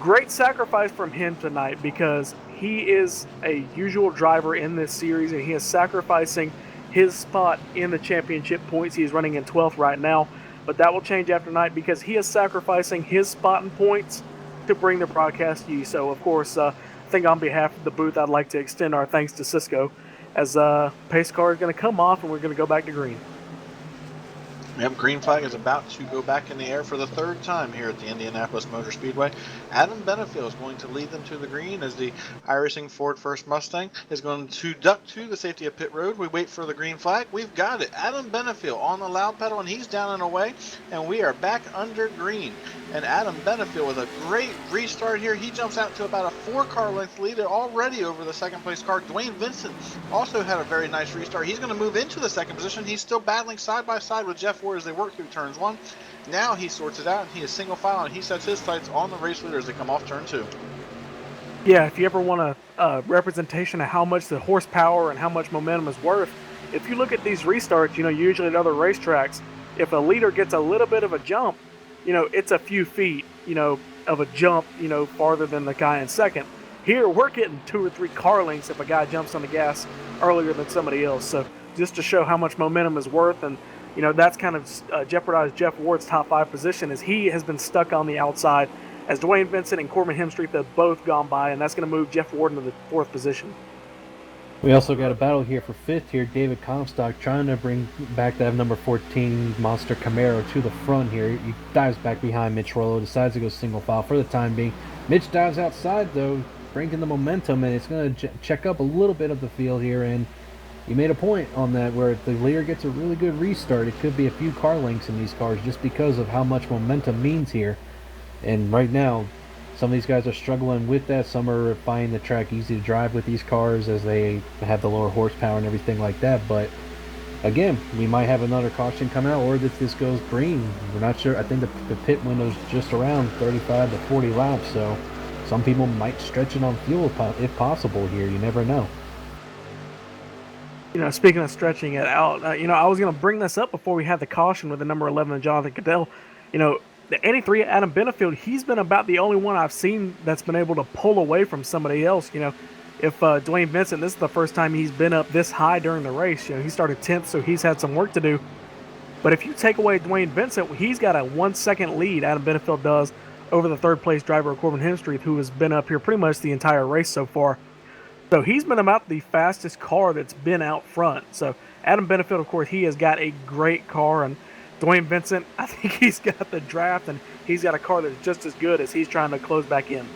Great sacrifice from him tonight because he is a usual driver in this series and he is sacrificing his spot in the championship points. He is running in 12th right now, but that will change after tonight because he is sacrificing his spot in points to bring the broadcast to you. So, of course, I think on behalf of the booth, I'd like to extend our thanks to Cisco as pace car is going to come off and we're going to go back to green. Yep, green flag is about to go back in the air for the third time here at the Indianapolis Motor Speedway. Adam Benefiel is going to lead them to the green as the iRacing Ford First Mustang is going to duck to the safety of pit road. We wait for the green flag. We've got it. Adam Benefiel on the loud pedal, and he's down and away, and we are back under green. And Adam Benefiel with a great restart here. He jumps out to about a 4-car length lead already over the second place car. Dwayne Vincent also had a very nice restart. He's going to move into the second position. He's still battling side by side with Jeff Ward as they work through turns 1. Now he sorts it out and he is single file and he sets his sights on the race leader as they come off turn 2. Yeah, if you ever want a representation of how much the horsepower and how much momentum is worth, if you look at these restarts, usually at other racetracks, if a leader gets a little bit of a jump, it's a few feet, of a jump, farther than the guy in second. Here, we're getting 2 or 3 car lengths if a guy jumps on the gas earlier than somebody else. So just to show how much momentum is worth, and that's kind of jeopardized Jeff Ward's top 5 position, as he has been stuck on the outside, as Dwayne Vincent and Corbin Hemstreet have both gone by, and that's going to move Jeff Ward into the 4th position. We also got a battle here for 5th here. David Comstock trying to bring back that number 14 Monster Camaro to the front here. He dives back behind Mitch Rollo, decides to go single file for the time being. Mitch dives outside though, bringing the momentum, and it's going to check up a little bit of the field here. And you made a point on that where if the leader gets a really good restart, it could be a few car lengths in these cars just because of how much momentum means here. And right now, some of these guys are struggling with that. Some are finding the track easy to drive with these cars as they have the lower horsepower and everything like that. But again, we might have another caution come out, or if this goes green. We're not sure. I think the pit window's just around 35 to 40 laps, so some people might stretch it on fuel if possible here. You never know. Speaking of stretching it out, I was going to bring this up before we had the caution with the number 11, Jonathan Caddell. The 83, Adam Benefield, he's been about the only one I've seen that's been able to pull away from somebody else. If Dwayne Vincent, this is the first time he's been up this high during the race. He started 10th, so he's had some work to do. But if you take away Dwayne Vincent, he's got a 1-second lead, Adam Benefield does, over the 3rd place driver, Corbin Hemstreet, who has been up here pretty much the entire race so far. So he's been about the fastest car that's been out front. So Adam Benefield, of course, he has got a great car, and Dwayne Vincent, I think he's got the draft, and he's got a car that's just as good as he's trying to close back in.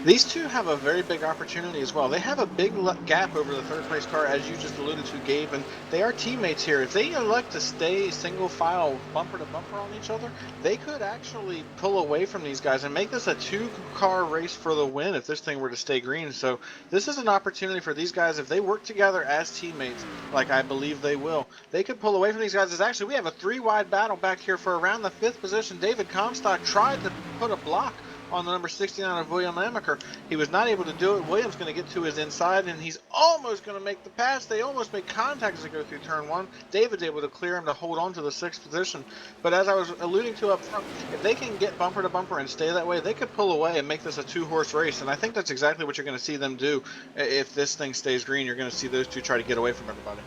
These two have a very big opportunity as well. They have a big gap over the 3rd place car, as you just alluded to, Gabe, and they are teammates here. If they elect to stay single file bumper to bumper on each other, they could actually pull away from these guys and make this a 2-car race for the win if this thing were to stay green. So this is an opportunity for these guys. If they work together as teammates, like I believe they will, they could pull away from these guys. Actually, we have a 3-wide battle back here for around the 5th position. David Comstock tried to put a block on the number 69 of William Amaker. He was not able to do it. William's going to get to his inside, and he's almost going to make the pass. They almost make contact as they go through turn 1. David's able to clear him to hold on to the 6th position. But as I was alluding to up front, if they can get bumper to bumper and stay that way, they could pull away and make this a 2-horse race. And I think that's exactly what you're going to see them do. If this thing stays green, you're going to see those two try to get away from everybody.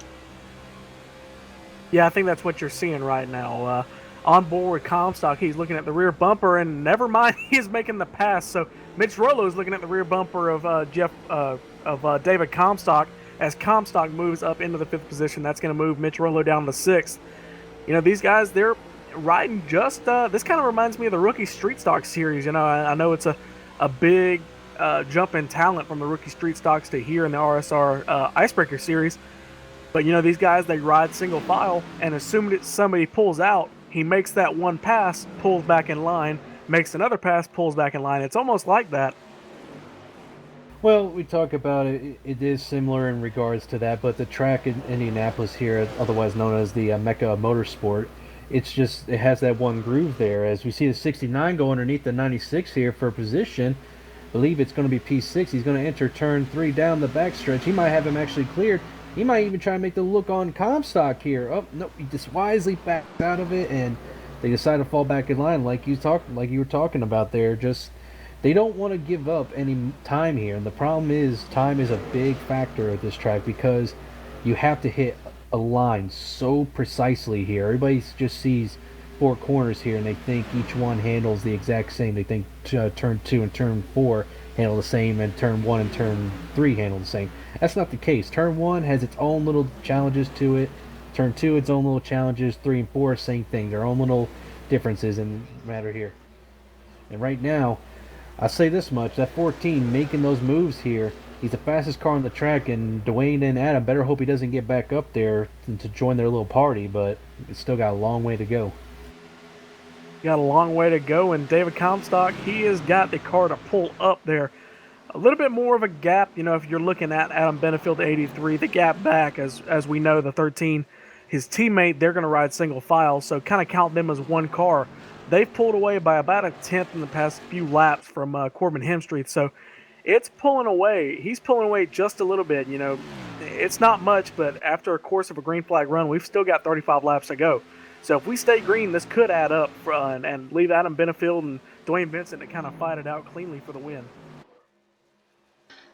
Yeah, I think that's what you're seeing right now. On board with Comstock, he's looking at the rear bumper, and never mind, he's making the pass. So Mitch Rollo is looking at the rear bumper of David Comstock as Comstock moves up into the 5th position. That's going to move Mitch Rollo down to 6th. These guys, they're riding just. This kind of reminds me of the rookie Street Stock series. I know it's a big jump in talent from the rookie street stocks to here in the RSR Icebreaker series. But these guys, they ride single file, and as soon as somebody pulls out, he makes that one pass, pulls back in line, makes another pass, pulls back in line. It's almost like that. Well, we talk about it. It is similar in regards to that, but the track in Indianapolis here, otherwise known as the Mecca of Motorsport, it has that one groove there. As we see the 69 go underneath the 96 here for position, I believe it's going to be P6. He's going to enter turn 3 down the backstretch. He might have him actually cleared. He might even try to make the look on Comstock here. Oh no, he just wisely backed out of it, and they decide to fall back in line, like you were talking about there. They don't want to give up any time here, and the problem is time is a big factor at this track because you have to hit a line so precisely here. Everybody just sees 4 corners here, and they think each one handles the exact same. They think turn 2 and turn 4 handle the same, and turn 1 and turn 3 handle the same. That's not the case. Turn 1 has its own little challenges to it. Turn 2, its own little challenges. 3 and 4, same thing. Their own little differences in the matter here. And right now, I'll say this much, that 14 making those moves here, he's the fastest car on the track, and Dwayne and Adam better hope he doesn't get back up there to join their little party, but it's still got a long way to go. Got a long way to go, and David Comstock, he has got the car to pull up there. A little bit more of a gap, if you're looking at Adam Benefield 83, the gap back, as we know, the 13, his teammate, they're going to ride single file, so kind of count them as one car. They've pulled away by about a tenth in the past few laps from Corbin Hemstreet, so it's pulling away. He's pulling away just a little bit, It's not much, but after a course of a green flag run, we've still got 35 laps to go. So if we stay green, this could add up and leave Adam Benefield and Dwayne Vincent to kind of fight it out cleanly for the win.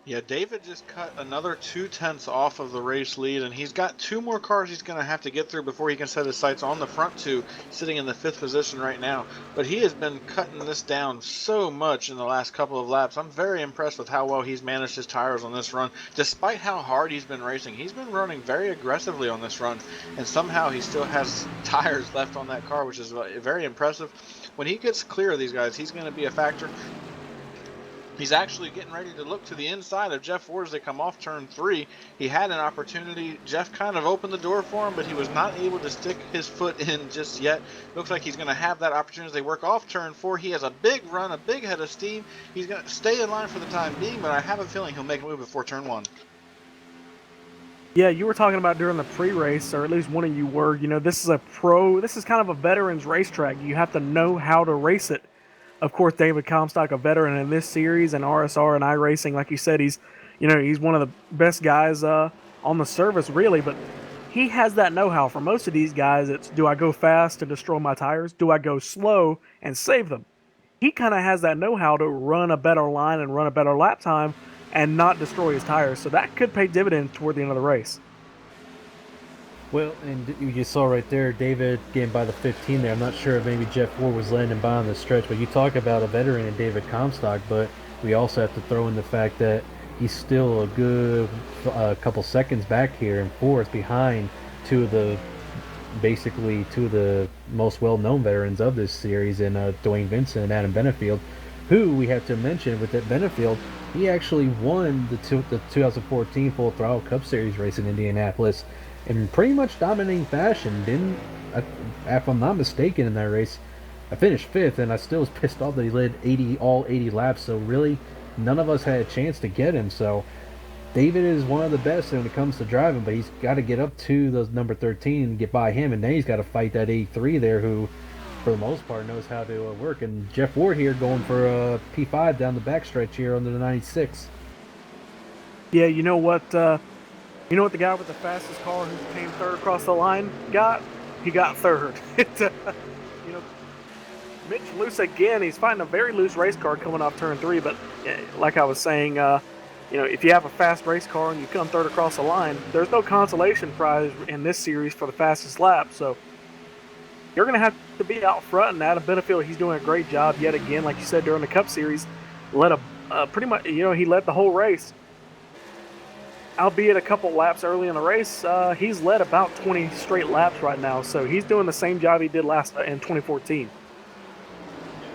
Yeah, David just cut another 2/10 off of the race lead, and he's got 2 more cars he's going to have to get through before he can set his sights on the front 2, sitting in the 5th position right now. But he has been cutting this down so much in the last couple of laps. I'm very impressed with how well he's managed his tires on this run. Despite how hard he's been racing, he's been running very aggressively on this run, and somehow he still has tires left on that car, which is very impressive. When he gets clear of these guys, he's going to be a factor. He's actually getting ready to look to the inside of Jeff Ward as they come off turn 3. He had an opportunity. Jeff kind of opened the door for him, but he was not able to stick his foot in just yet. Looks like he's going to have that opportunity as they work off turn 4. He has a big run, a big head of steam. He's going to stay in line for the time being, but I have a feeling he'll make a move before turn 1. Yeah, you were talking about during the pre-race, or at least one of you were, this is kind of a veteran's racetrack. You have to know how to race it. Of course, David Comstock, a veteran in this series and RSR and iRacing, like you said, he's one of the best guys on the service, really. But he has that know-how. For most of these guys, it's do I go fast to destroy my tires? Do I go slow and save them? He kind of has that know-how to run a better line and run a better lap time and not destroy his tires. So that could pay dividends toward the end of the race. Well, and you just saw right there, David getting by the 15 there. I'm not sure if maybe Jeff Ward was letting him by on the stretch, but you talk about a veteran in David Comstock, but we also have to throw in the fact that he's still a good couple seconds back here in 4th behind two of the most well-known veterans of this series in Dwayne Vincent and Adam Benefield, who we have to mention with that Benefield, he actually won the 2014 Full Throttle Cup Series race in Indianapolis in pretty much dominating fashion. If I'm not mistaken, in that race, I finished 5th, and I still was pissed off that he led all 80 laps. So really, none of us had a chance to get him. So David is one of the best when it comes to driving, but he's got to get up to those number 13 and get by him, and then he's got to fight that 83 there, who for the most part knows how to work. And Jeff Ward here going for a P5 down the backstretch here under the 96. Yeah, you know what the guy with the fastest car who came 3rd across the line got? He got 3rd. Mitch loose again. He's fighting a very loose race car coming off turn 3, but like I was saying, if you have a fast race car and you come 3rd across the line, there's no consolation prize in this series for the fastest lap. So you're going to have to be out front, and Adam Benefield, he's doing a great job yet again. Like you said, during the Cup Series, pretty much, he led the whole race. Albeit a couple laps early in the race, he's led about 20 straight laps right now, so he's doing the same job he did in 2014.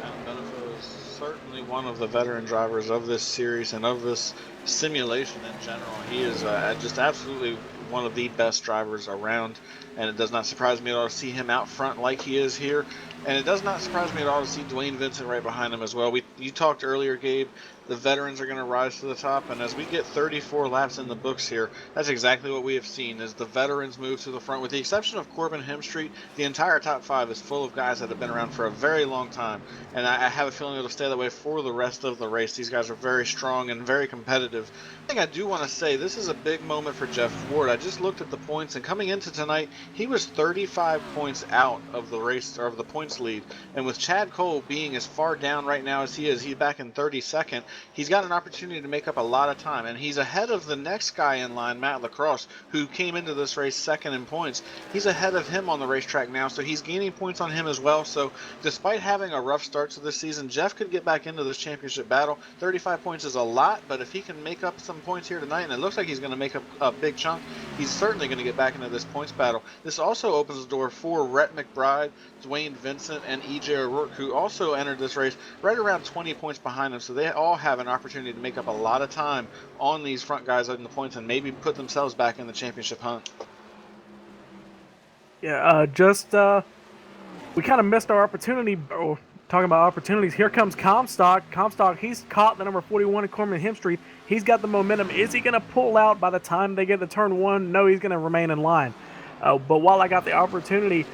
Adam Benefield is certainly one of the veteran drivers of this series and of this simulation in general. He is just absolutely one of the best drivers around, and it does not surprise me at all to see him out front like he is here. And it does not surprise me at all to see Dwayne Vincent right behind him as well. You talked earlier, Gabe, the veterans are going to rise to the top, and as we get 34 laps in the books here, that's exactly what we have seen as the veterans move to the front. With the exception of Corbin Hemstreet, the entire top 5 is full of guys that have been around for a very long time, and I have a feeling it'll stay that way for the rest of the race. These guys are very strong and very competitive. I think I do want to say this is a big moment for Jeff Ward. I just looked at the points, and coming into tonight, he was 35 points out of the race, or of the points lead, and with Chad Cole being as far down right now as he is, he's back in 32nd. He's got an opportunity to make up a lot of time, and he's ahead of the next guy in line, Matt Lacrosse, who came into this race second in points. He's ahead of him on the racetrack now, so he's gaining points on him as well. So despite having a rough start to this season, Jeff could get back into this championship battle. 35 points is a lot, but if he can make up some points here tonight, and it looks like he's going to make up a big chunk, he's certainly going to get back into this points battle. This also opens the door for Rhett McBride, Dwayne Vincent, and EJ O'Rourke, who also entered this race right around 20 points behind him. So they all have an opportunity to make up a lot of time on these front guys in the points and maybe put themselves back in the championship hunt. Yeah, we kind of missed our opportunity. Oh, talking about opportunities, here comes Comstock. Comstock, he's caught the number 41 in Corbin Hemstreet. He's got the momentum. Is he going to pull out by the time they get to turn 1? No, he's going to remain in line. But while I got the opportunity,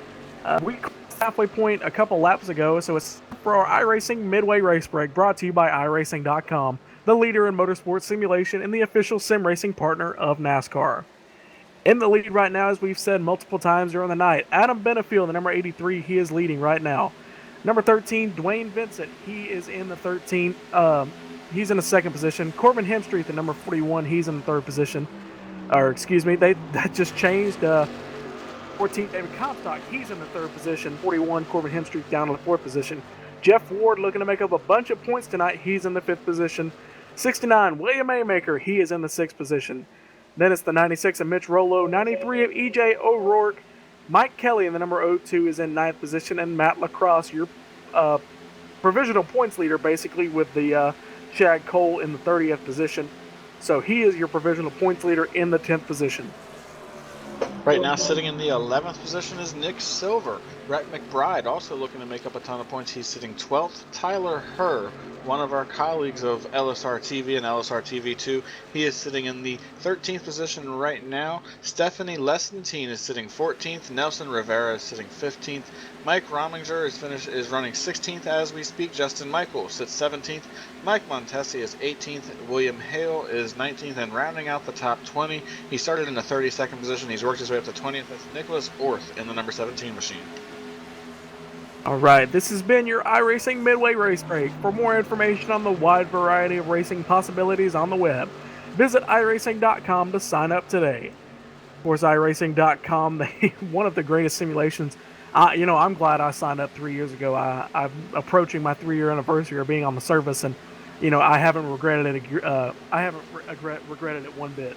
we crossed halfway point a couple laps ago, so it's for our iRacing Midway Race Break, brought to you by iRacing.com, the leader in motorsports simulation and the official sim racing partner of NASCAR. In the lead right now, as we've said multiple times during the night, Adam Benefield, the number 83, he is leading right now. Number 13, Dwayne Vincent, he is in the 13th. He's in the second position. Corbin Hemstreet, the number 41, he's in the third position. Or excuse me, that just changed. 14, David Comstock, he's in the third position. 41, Corbin Hemstreet down to the fourth position. Jeff Ward looking to make up a bunch of points tonight. He's in the fifth position. 69, William Aymaker, he is in the sixth position. Then it's the 96 of Mitch Rollo, 93 of EJ O'Rourke. Mike Kelly in the number 02 is in ninth position, and Matt Lacrosse, your provisional points leader, basically, with the Chad Cole in the 30th position. So he is your provisional points leader in the 10th position. Right now, sitting in the 11th position is Nick Silver. Rhett McBride also looking to make up a ton of points. He's sitting 12th. Tyler Herr, one of our colleagues of LSRTV and LSRTV2, he is sitting in the 13th position right now. Stephanie Lessentine is sitting 14th. Nelson Rivera is sitting 15th. Mike Rominger is running 16th as we speak. Justin Michael sits 17th. Mike Montesi is 18th. William Hale is 19th, and rounding out the top 20, he started in the 32nd position. He's worked his way up to 20th. That's Nicholas Orth in the number 17 machine. All right, this has been your iRacing Midway Race Break. For more information on the wide variety of racing possibilities on the web, visit iRacing.com to sign up today. Of course, iRacing.com, one of the greatest simulations. I'm glad I signed up 3 years ago. I'm approaching my 3-year anniversary of being on the service, and I haven't regretted it. Regretted it one bit.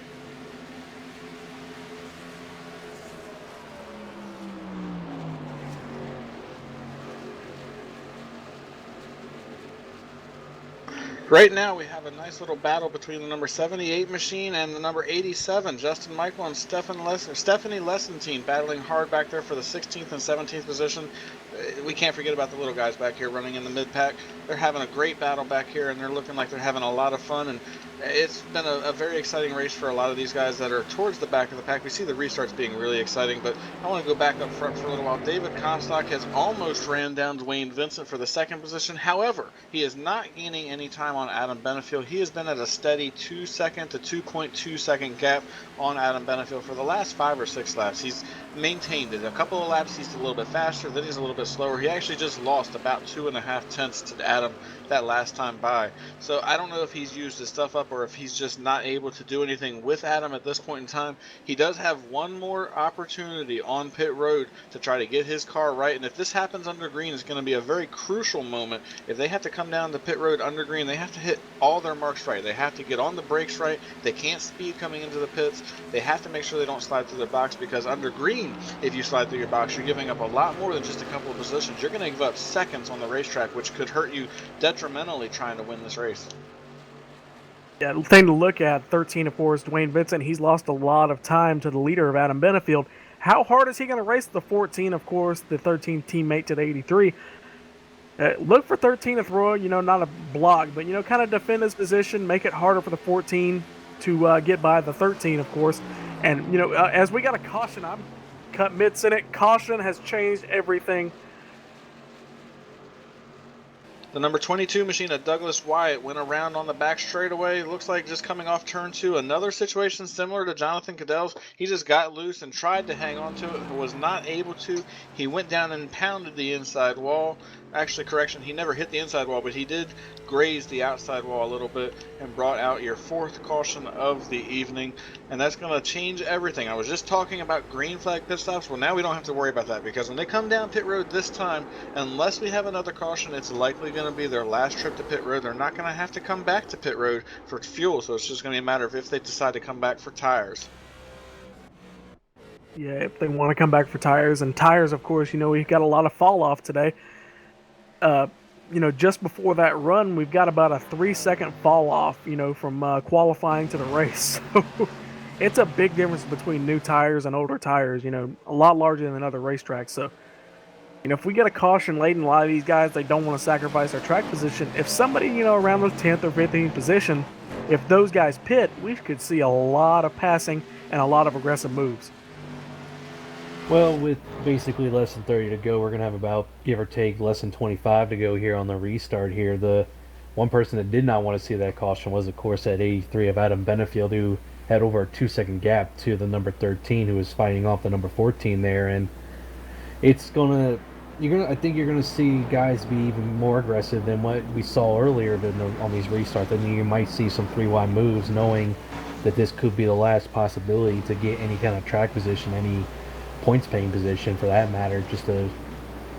Right now, we have a nice little battle between the number 78 machine and the number 87. Justin Michael and Stephanie Lessentine battling hard back there for the 16th and 17th position. We can't forget about the little guys back here running in the mid-pack. They're having a great battle back here, and they're looking like they're having a lot of fun. And it's been a very exciting race for a lot of these guys that are towards the back of the pack. We see the restarts being really exciting, but I want to go back up front for a little while. David Comstock has almost ran down Dwayne Vincent for the second position. However, he is not gaining any time on Adam Benefield. He has been at a steady 2 second to 2.2 second gap on Adam Benefield for the last 5 or 6 laps. He's maintained it. A couple of laps he's a little bit faster, then he's a little bit slower. He actually just lost about 2.5 tenths to Adam that last time by. So I don't know if he's used his stuff up up or if he's just not able to do anything with Adam at this point in time, he does have one more opportunity on pit road to try to get his car right. And if this happens under green, it's going to be a very crucial moment. If they have to come down the pit road under green, they have to hit all their marks right. They have to get on the brakes right. They can't speed coming into the pits. They have to make sure they don't slide through their box, because under green, if you slide through your box, you're giving up a lot more than just a couple of positions. You're going to give up seconds on the racetrack, which could hurt you detrimentally trying to win this race. Yeah, the thing to look at, 13 of 4 is Dwayne Vincent. He's lost a lot of time to the leader of Adam Benefield. How hard is he going to race the 14, of course, the 13 teammate to the 83? Look for 13 to throw, not a block, but, kind of defend his position, make it harder for the 14 to get by the 13, of course. And, as we got a caution, I'm cut mid-Senate. Caution has changed everything. The number 22 machine of Douglas Wyatt went around on the back straightaway. Looks like just coming off turn 2. Another situation similar to Jonathan Caddell's. He just got loose and tried to hang on to it, but was not able to. He went down and pounded the inside wall. Actually, correction, he never hit the inside wall, but he did graze the outside wall a little bit and brought out your 4th caution of the evening. And that's going to change everything. I was just talking about green flag pit stops. Well, now we don't have to worry about that, because when they come down pit road this time, unless we have another caution, it's likely going to be their last trip to pit road. They're not going to have to come back to pit road for fuel, so it's just going to be a matter of if they decide to come back for tires. Yeah, if they want to come back for tires. And tires, of course, we've got a lot of fall off today. Just before that run, we've got about a 3-second fall off, from qualifying to the race. So it's a big difference between new tires and older tires, a lot larger than other racetracks. So, if we get a caution late in a lot of these guys, they don't want to sacrifice their track position. If somebody, around the 10th or 15th position, if those guys pit, we could see a lot of passing and a lot of aggressive moves. Well, with basically less than 30 to go, we're going to have about, give or take, less than 25 to go here on the restart here. The one person that did not want to see that caution was, of course, at 83 of Adam Benefield, who had over a 2-second gap to the number 13, who was fighting off the number 14 there. And it's going to... I think you're going to see guys be even more aggressive than what we saw earlier on these restarts. I mean, you might see some 3-wide moves, knowing that this could be the last possibility to get any kind of track position, any points-paying position for that matter, just to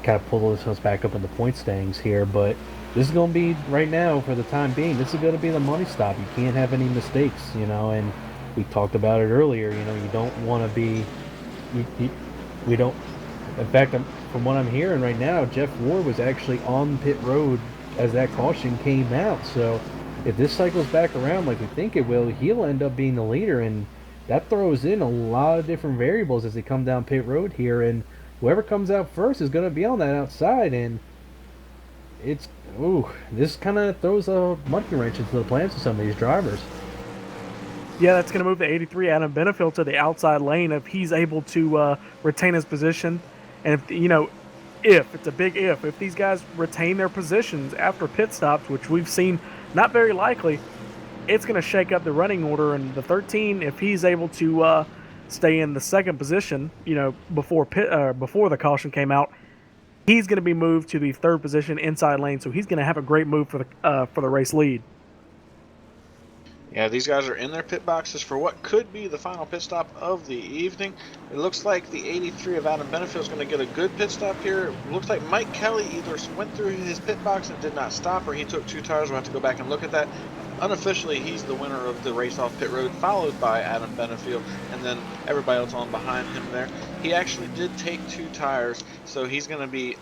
kind of pull us back up in the point standings here. But this is going to be, right now, for the time being, this is going to be the money stop. You can't have any mistakes, and we talked about it earlier. You don't want to be... We don't... In fact, from what I'm hearing right now, Jeff Ward was actually on pit road as that caution came out. So if this cycles back around like we think it will, he'll end up being the leader, and that throws in a lot of different variables as they come down pit road here. And whoever comes out first is going to be on that outside, and this kind of throws a monkey wrench into the plans of some of these drivers. Yeah, that's going to move the 83 Adam Benefield to the outside lane if he's able to retain his position. And it's a big if these guys retain their positions after pit stops, which we've seen not very likely, it's going to shake up the running order. And the 13, if he's able to stay in the second position, before the caution came out, he's going to be moved to the 3rd position inside lane. So he's going to have a great move for the race lead. Yeah, these guys are in their pit boxes for what could be the final pit stop of the evening. It looks like the 83 of Adam Benefield is going to get a good pit stop here. It looks like Mike Kelly either went through his pit box and did not stop, or he took 2 tires. We'll have to go back and look at that. Unofficially, he's the winner of the race off pit road, followed by Adam Benefield, and then everybody else on behind him there. He actually did take 2 tires, so he's going to be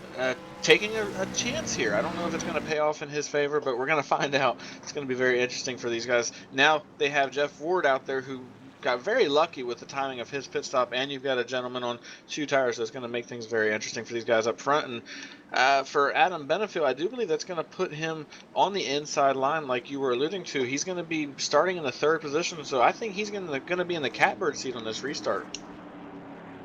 taking a chance here. I don't know if it's going to pay off in his favor, but we're going to find out. It's going to be very interesting for these guys. Now they have Jeff Ward out there, who got very lucky with the timing of his pit stop, and you've got a gentleman on 2 tires, so it's going to make things very interesting for these guys up front. And for Adam Benefield, I do believe that's going to put him on the inside line, like you were alluding to. He's going to be starting in the 3rd position, so I think he's going to be in the catbird seat on this restart.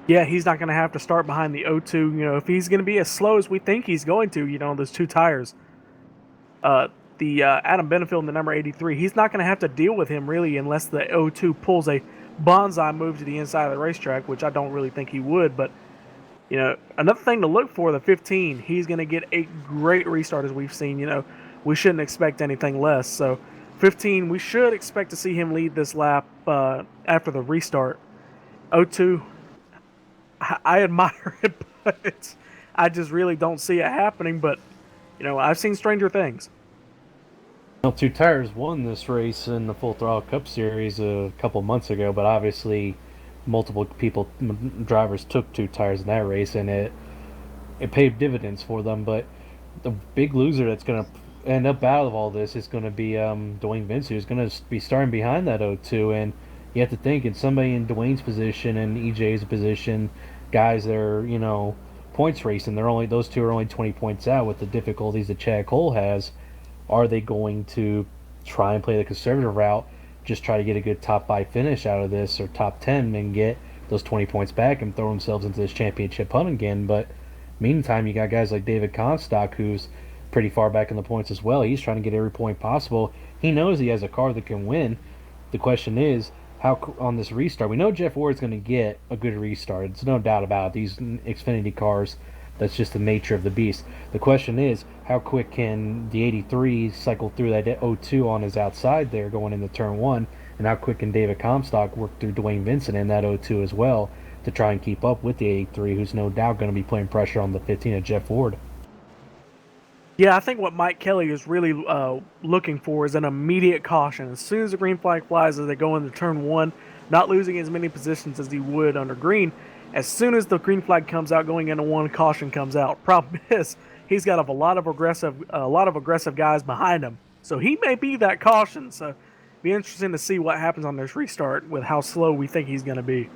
Yeah, he's not going to have to start behind the O2. If he's going to be as slow as we think he's going to, on those 2 tires. The Adam Benefield in the number 83, he's not going to have to deal with him really unless the O2 pulls a bonsai move to the inside of the racetrack, which I don't really think he would. But, another thing to look for, the 15, he's going to get a great restart as we've seen. We shouldn't expect anything less. So 15, we should expect to see him lead this lap after the restart. 02, I admire it, but I just really don't see it happening. But, I've seen stranger things. Well, Two Tires won this race in the Full Throttle Cup Series a couple months ago, but obviously multiple drivers took Two Tires in that race, and it paid dividends for them. But the big loser that's going to end up out of all this is going to be Dwayne Vince, who's going to be starting behind that 02. And you have to think, in somebody in Dwayne's position and EJ's position, guys that are, points racing, those two are only 20 points out with the difficulties that Chad Cole has. Are they going to try and play the conservative route, just try to get a good top 5 finish out of this, or top 10, and get those 20 points back and throw themselves into this championship hunt again? But meantime, you got guys like David Comstock, who's pretty far back in the points as well. He's trying to get every point possible. He knows he has a car that can win. The question is, how on this restart? We know Jeff Ward's going to get a good restart. There's no doubt about it. These Xfinity cars, that's just the nature of the beast. The question is, how quick can the 83 cycle through that 02 on his outside there going into turn 1, and how quick can David Comstock work through Dwayne Vincent in that 02 as well to try and keep up with the 83, who's no doubt going to be putting pressure on the 15 of Jeff Ward. Yeah, I think what Mike Kelly is really looking for is an immediate caution. As soon as the green flag flies as they go into turn 1, not losing as many positions as he would under green. As soon as the green flag comes out going into 1, caution comes out. Problem is, he's got a lot of aggressive guys behind him, so he may be that caution. So, be interesting to see what happens on this restart with how slow we think he's going to be.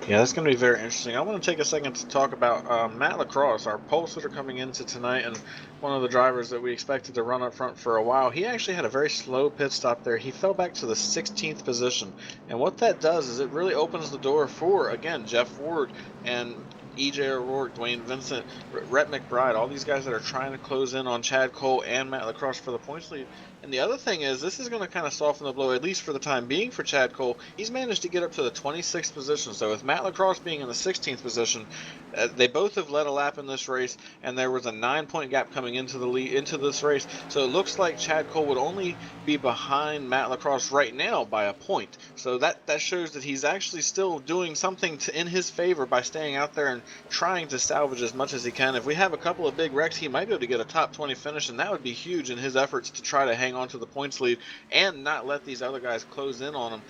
Yeah, that's going to be very interesting. I want to take a second to talk about Matt Lacrosse, our pole sitter coming into tonight, and one of the drivers that we expected to run up front for a while. He actually had a very slow pit stop there. He fell back to the 16th position, and what that does is it really opens the door for, again, Jeff Ward and EJ O'Rourke, Dwayne Vincent, Rhett McBride, all these guys that are trying to close in on Chad Cole and Matt Lacrosse for the points lead. And the other thing is, this is going to kind of soften the blow, at least for the time being, for Chad Cole. He's managed to get up to the 26th position. So with Matt Lacrosse being in the 16th position, they both have led a lap in this race, and there was a 9-point gap coming into this race. So it looks like Chad Cole would only be behind Matt Lacrosse right now by a point. So that shows that he's actually still doing something in his favor by staying out there and trying to salvage as much as he can. If we have a couple of big wrecks, he might be able to get a top 20 finish, and that would be huge in his efforts to try to hang on to the points lead and not let these other guys close in on him.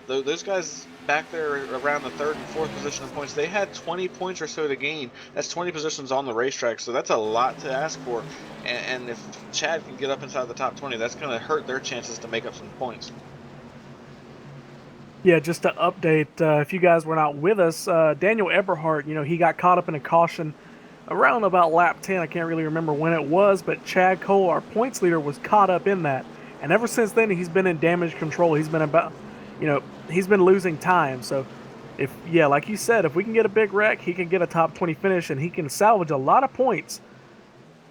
Those guys back there around the 3rd and 4th position in points, they had 20 points or so to gain. That's 20 positions on the racetrack, so that's a lot to ask for. And if Chad can get up inside the top 20, that's going to hurt their chances to make up some points. Yeah, just to update, if you guys were not with us, Daniel Eberhardt, he got caught up in a caution around about lap 10. I can't really remember when it was, but Chad Cole, our points leader, was caught up in that. And ever since then, he's been in damage control. He's been he's been losing time. So, like you said, if we can get a big wreck, he can get a top 20 finish, and he can salvage a lot of points.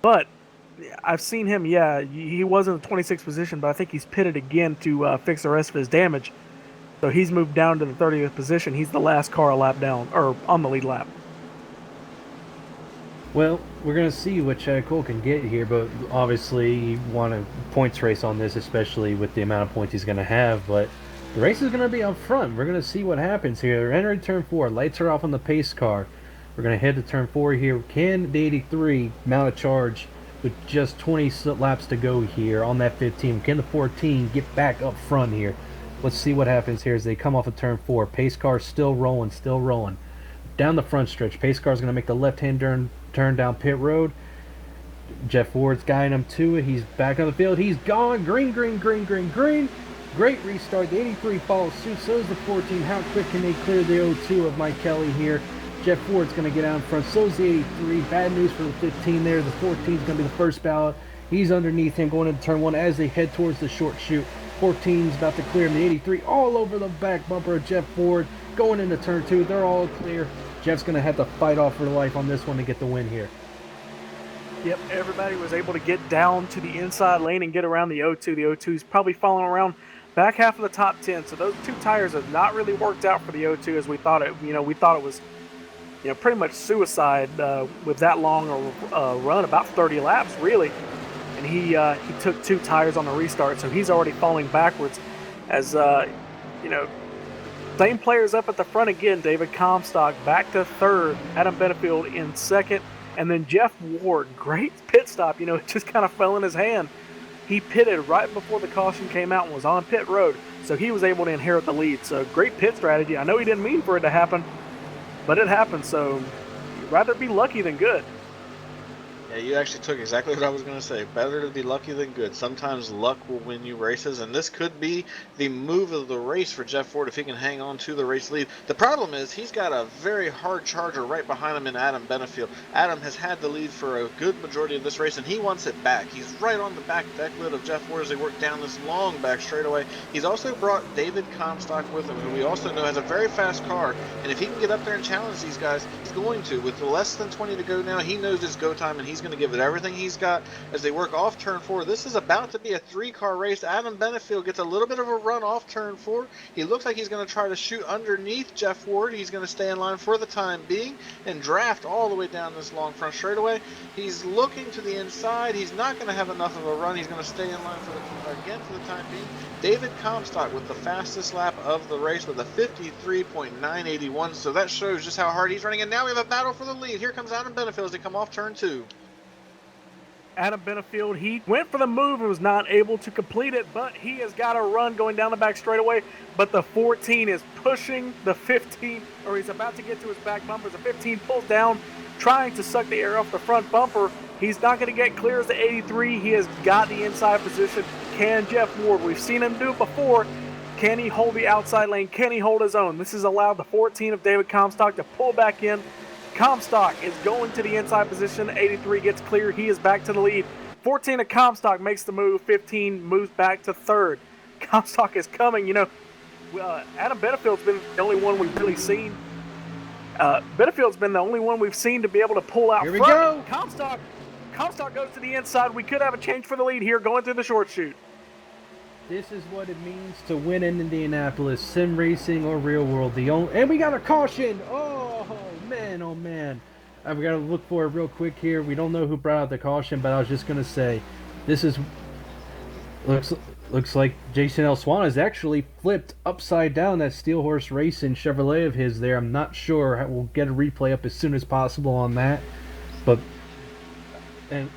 But I've seen him, he was in the 26th position, but I think he's pitted again to fix the rest of his damage. So he's moved down to the 30th position. He's the last car a lap down, or on the lead lap. Well, we're going to see what Chad Cole can get here, but obviously you want a points race on this, especially with the amount of points he's going to have. But the race is going to be up front. We're going to see what happens here. They're entering turn 4. Lights are off on the pace car. We're going to head to turn 4 here. Can the 83 mount a charge with just 20 laps to go here on that 15? Can the 14 get back up front here? Let's see what happens here as they come off of turn 4. Pace car still rolling. Down the front stretch. Pace car is going to make the left-hand turn down pit road. Jeff Ward's guiding him to it. He's back on the field. He's gone. Green. Great restart. The 83 follows suit. So is the 14. How quick can they clear the 02 of Mike Kelly here? Jeff Ward's going to get out in front. So is the 83. Bad news for the 15 there. The 14 is going to be the first ballot. He's underneath him going into turn 1 as they head towards the short chute. 14 is about to clear him. The 83 all over the back bumper of Jeff Ward going into turn 2. They're all clear. Jeff's going to have to fight off for life on this one to get the win here. Yep, everybody was able to get down to the inside lane and get around the 02. The 02 is probably following around back half of the top 10. So those 2 tires have not really worked out for the 02 as we thought it. We thought it was, pretty much suicide with that long a run, about 30 laps really. And and he took 2 tires on the restart, so he's already falling backwards. As you know, same players up at the front again. David Comstock back to third, Adam Benefield in second, and then Jeff Ward. Great pit stop. You know, it just kind of fell in his hand. He pitted right before the caution came out and was on pit road, so he was able to inherit the lead. So great pit strategy. I know he didn't mean for it to happen, but it happened. So you'd rather be lucky than good. Yeah, you actually took exactly what I was going to say. Better to be lucky than good. Sometimes luck will win you races, and this could be the move of the race for Jeff Ward if he can hang on to the race lead. The problem is he's got a very hard charger right behind him in Adam Benefield. Adam has had the lead for a good majority of this race, and he wants it back. He's right on the back deck lid of Jeff Ward as they work down this long back straightaway. He's also brought David Comstock with him, who we also know has a very fast car, and if he can get up there and challenge these guys, he's going to. With less than 20 to go now, he knows it's go time, and he's going to give it everything he's got as they work off turn 4. This is about to be a 3-car race. Adam Benefield gets a little bit of a run off turn 4. He looks like he's going to try to shoot underneath Jeff Ward. He's going to stay in line for the time being and draft all the way down this long front straightaway. He's looking to the inside. He's not going to have enough of a run. He's going to stay in line for the time being. David Comstock with the fastest lap of the race with a 53.981. So that shows just how hard he's running. And now we have a battle for the lead. Here comes Adam Benefield as they come off turn 2. Adam Benefield, he went for the move and was not able to complete it, but he has got a run going down the back straightaway. But the 14 is pushing the 15, or he's about to get to his back bumper. The 15 pulls down, trying to suck the air off the front bumper. He's not going to get clear as the 83. He has got the inside position. Can Jeff Ward? We've seen him do it before. Can he hold the outside lane? Can he hold his own? This has allowed the 14 of David Comstock to pull back in. Comstock is going to the inside position. 83 gets clear. He is back to the lead. 14 of Comstock makes the move. 15 moves back to third. Comstock is coming. You know, Adam Benefield's been the only one we've really seen. Benefield's been the only one we've seen to be able to pull out Here front. we go. Comstock goes to the inside. We could have a change for the lead here going through the short chute. This is what it means to win in Indianapolis, sim racing or real world. And we got a caution. Oh man. I've got to look for it real quick here. We don't know who brought out the caution, but I was just gonna say, this is looks like Jason L. Swan has actually flipped upside down that Steel Horse Racing Chevrolet of his there. I'm not sure. We'll get a replay up as soon as possible on that, but and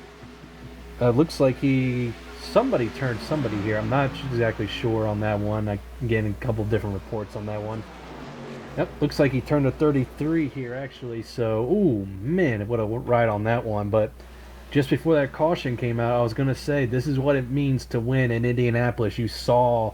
looks like somebody turned somebody here. I'm not exactly sure on that one. I'm getting a couple different reports on that one. Yep, looks like he turned a 33 here actually. So, ooh man, what a ride on that one. But just before that caution came out, I was gonna say this is what it means to win in Indianapolis. You saw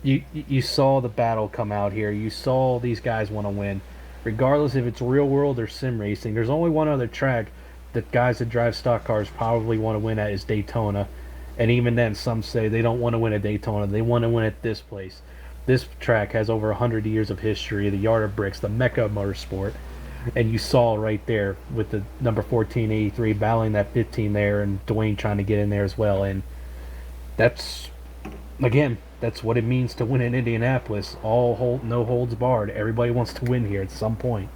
the battle come out here. You saw these guys want to win, regardless if it's real world or sim racing. There's only one other track that guys that drive stock cars probably want to win at is Daytona. And even then, some say they don't want to win at Daytona. They want to win at this place. This track has over 100 years of history, the Yard of Bricks, the Mecca of motorsport. And you saw right there with the number 1483 battling that 15 there, and Dwayne trying to get in there as well. And that's what it means to win in Indianapolis. No holds barred. Everybody wants to win here at some point.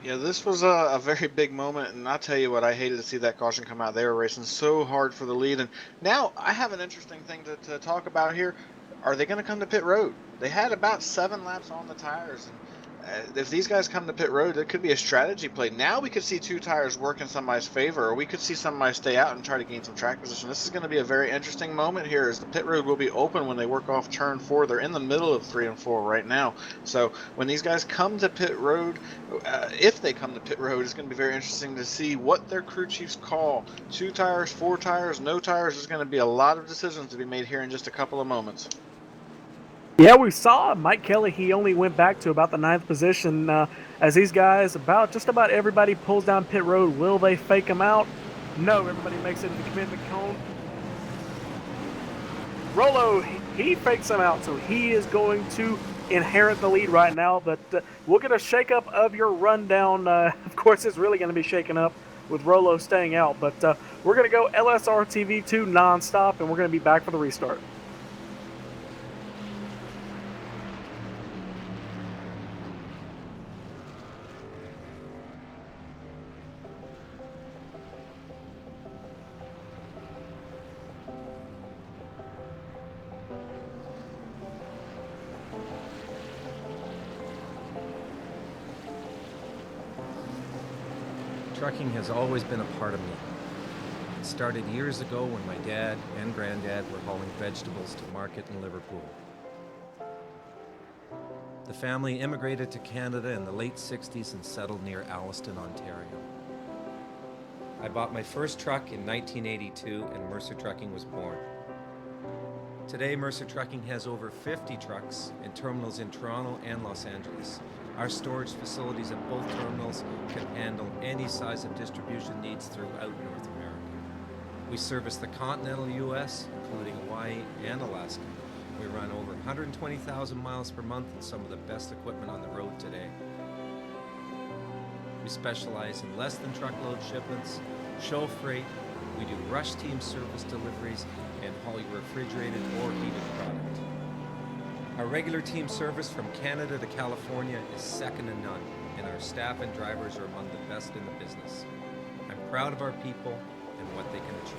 Yeah, this was a very big moment, and I'll tell you what, I hated to see that caution come out. They were racing so hard for the lead, and now I have an interesting thing to talk about here. Are they going to come to pit road? They had about 7 laps on the tires, and if these guys come to pit road, it could be a strategy play. Now we could see 2 tires work in somebody's favor, or we could see somebody stay out and try to gain some track position. This is going to be a very interesting moment here, as the pit road will be open when they work off turn 4. They're in the middle of 3 and 4 right now. So when these guys come to pit road, if they come to pit road, it's going to be very interesting to see what their crew chiefs call. 2 tires, 4 tires, no tires. There's going to be a lot of decisions to be made here in just a couple of moments. Yeah, we saw Mike Kelly. He only went back to about the 9th position. As these guys, just about everybody pulls down pit road. Will they fake him out? No, everybody makes it to the commitment cone. Rolo, he fakes him out, so he is going to inherit the lead right now. But we'll get a shakeup of your rundown. Of course, it's really going to be shaken up with Rolo staying out. But we're going to go LSRTV 2 nonstop, and we're going to be back for the restart. Trucking has always been a part of me. It started years ago when my dad and granddad were hauling vegetables to market in Liverpool. The family immigrated to Canada in the late 60s and settled near Alliston, Ontario. I bought my first truck in 1982 and Mercer Trucking was born. Today, Mercer Trucking has over 50 trucks and terminals in Toronto and Los Angeles. Our storage facilities at both terminals can handle any size of distribution needs throughout North America. We service the continental U.S., including Hawaii and Alaska. We run over 120,000 miles per month and some of the best equipment on the road today. We specialize in less than truckload shipments, show freight, we do rush team service deliveries, and haul your refrigerated or heated product. Our regular team service from Canada to California is second to none, and our staff and drivers are among the best in the business. I'm proud of our people and what they can achieve.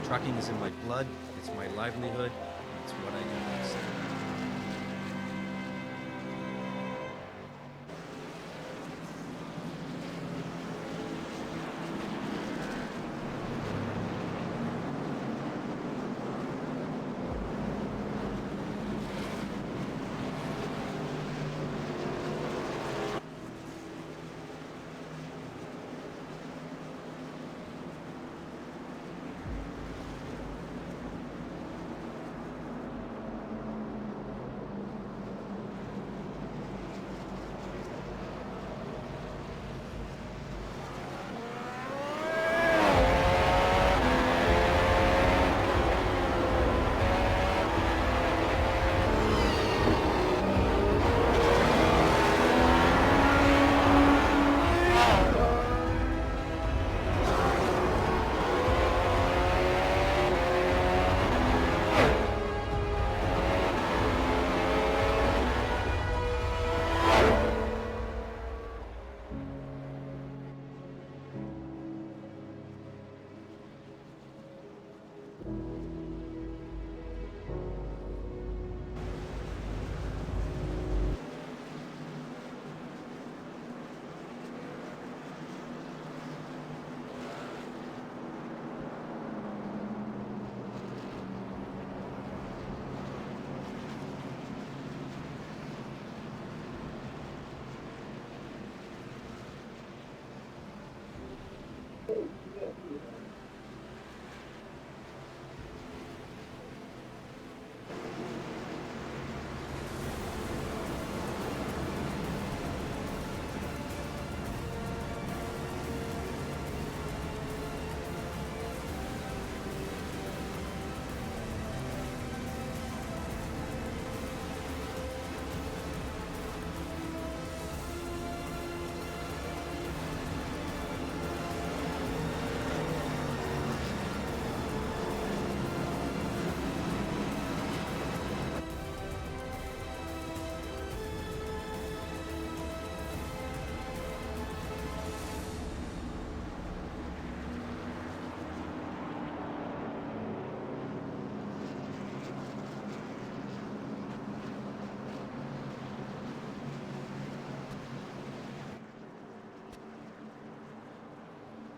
Trucking is in my blood, it's my livelihood, it's what I do best.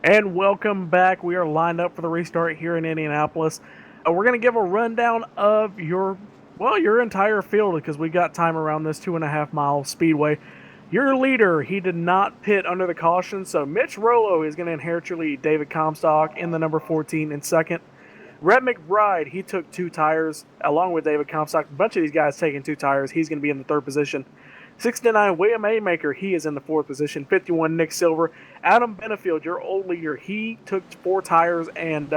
And welcome back. We are lined up for the restart here in Indianapolis. We're going to give a rundown of your entire field because we got time around this 2.5 mile speedway. Your leader, he did not pit under the caution, so Mitch Rollo is going to inherit your lead. David Comstock in the number 14 in second. Rhett McBride, he took 2 tires along with David Comstock. A bunch of these guys taking 2 tires. He's going to be in the 3rd position. 69, William Amaker, he is in the 4th position. 51, Nick Silver. Adam Benefield, your old leader, he took 4 tires and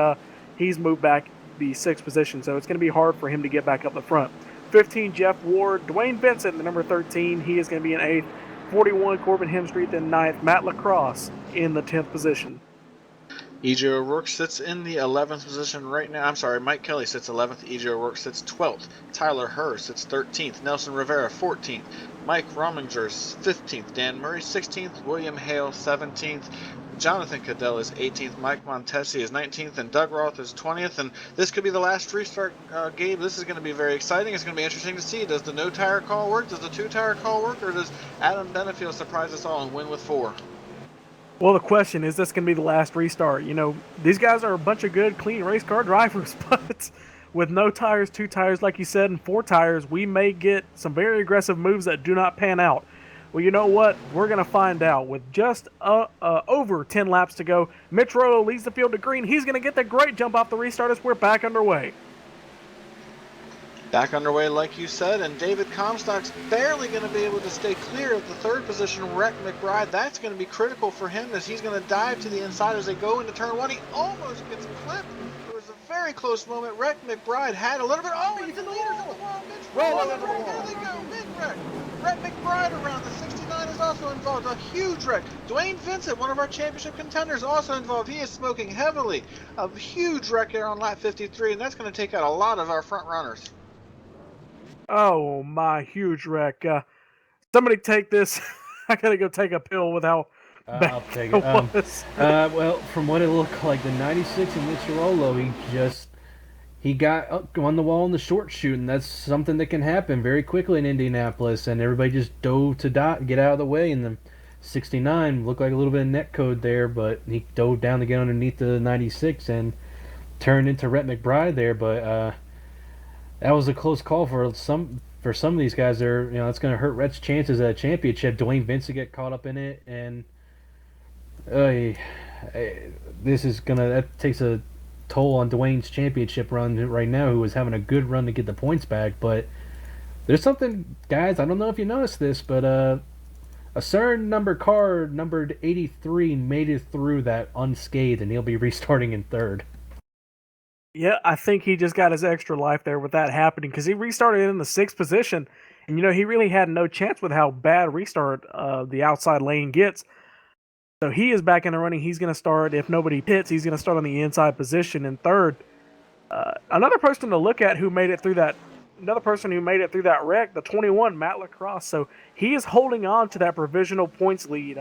he's moved back the 6th position, so it's going to be hard for him to get back up the front. 15, Jeff Ward. Dwayne Vincent, the number 13, he is going to be in 8th. 41, Corbin Hemstreet in 9th. Matt Lacrosse in the 10th position. E.J. O'Rourke sits in the 11th position right now. I'm sorry, Mike Kelly sits 11th. E.J. O'Rourke sits 12th. Tyler Herr sits 13th. Nelson Rivera 14th. Mike Rominger 15th. Dan Murray 16th. William Hale 17th. Jonathan Cadell is 18th, Mike Montesi is 19th, and Doug Roth is 20th. And this could be the last restart, Gabe. This is going to be very exciting. It's going to be interesting to see. Does the no tire call work? Does the 2-tire call work? Or does Adam Benefield surprise us all and win with 4? Well, the question is this going to be the last restart? You know, these guys are a bunch of good, clean race car drivers, but with no tires, 2 tires, like you said, and 4 tires, we may get some very aggressive moves that do not pan out. Well, you know what? We're going to find out. With just over 10 laps to go, Mitch Rollo leads the field to green. He's going to get the great jump off the restart as we're back underway. Back underway, like you said, and David Comstock's barely going to be able to stay clear of the 3rd position, Rhett McBride. That's going to be critical for him as he's going to dive to the inside as they go into turn 1. He almost gets clipped. It was a very close moment. Rhett McBride had a little bit. Oh, he's in the leaders of the wall. Mitch Rollo, there they go. Big wreck. Rhett McBride around the 69 is also involved. A huge wreck. Dwayne Vincent, one of our championship contenders, also involved. He is smoking heavily. A huge wreck there on lap 53, and that's going to take out a lot of our front runners. Oh, my huge wreck. Somebody take this. I got to go take a pill with how bad I'll take it. was. Well, from what it looked like, the 96 and Mitch Rollo, he got up on the wall in the short shoot, and that's something that can happen very quickly in Indianapolis, and everybody just dove to get out of the way, and the 69 looked like a little bit of net code there, but he dove down to get underneath the 96 and turned into Rhett McBride there, but that was a close call for some of these guys. There, that's going to hurt Rhett's chances at a championship. Dwayne Vincent get caught up in it, and that takes a toll on Dwayne's championship run right now, who was having a good run to get the points back. But there's something, guys, I don't know if you noticed this, but a certain car numbered 83 made it through that unscathed, and he'll be restarting in 3rd. Yeah, I think he just got his extra life there with that happening because he restarted in the 6th position. And, he really had no chance with how bad restart the outside lane gets. So he is back in the running. He's going to start, if nobody pits, he's going to start on the inside position in 3rd. Another person to look at who made it through that wreck, the 21, Matt Lacrosse. So he is holding on to that provisional points lead.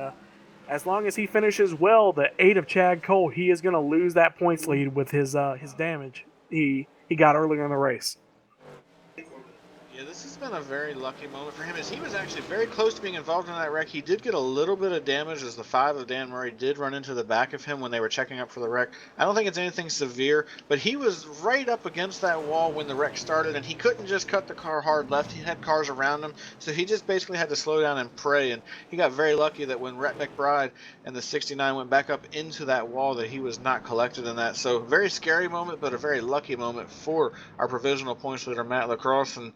As long as he finishes well, the 8 of Chad Cole, he is going to lose that points lead with his damage he got earlier in the race. Yeah, this has been a very lucky moment for him, as he was actually very close to being involved in that wreck. He did get a little bit of damage as the 5 of Dan Murray did run into the back of him when they were checking up for the wreck. I don't think it's anything severe, but he was right up against that wall when the wreck started, and he couldn't just cut the car hard left. He had cars around him, so he just basically had to slow down and pray, and he got very lucky that when Rhett McBride and the 69 went back up into that wall that he was not collected in that. So very scary moment, but a very lucky moment for our provisional points leader, Matt Lacrosse. And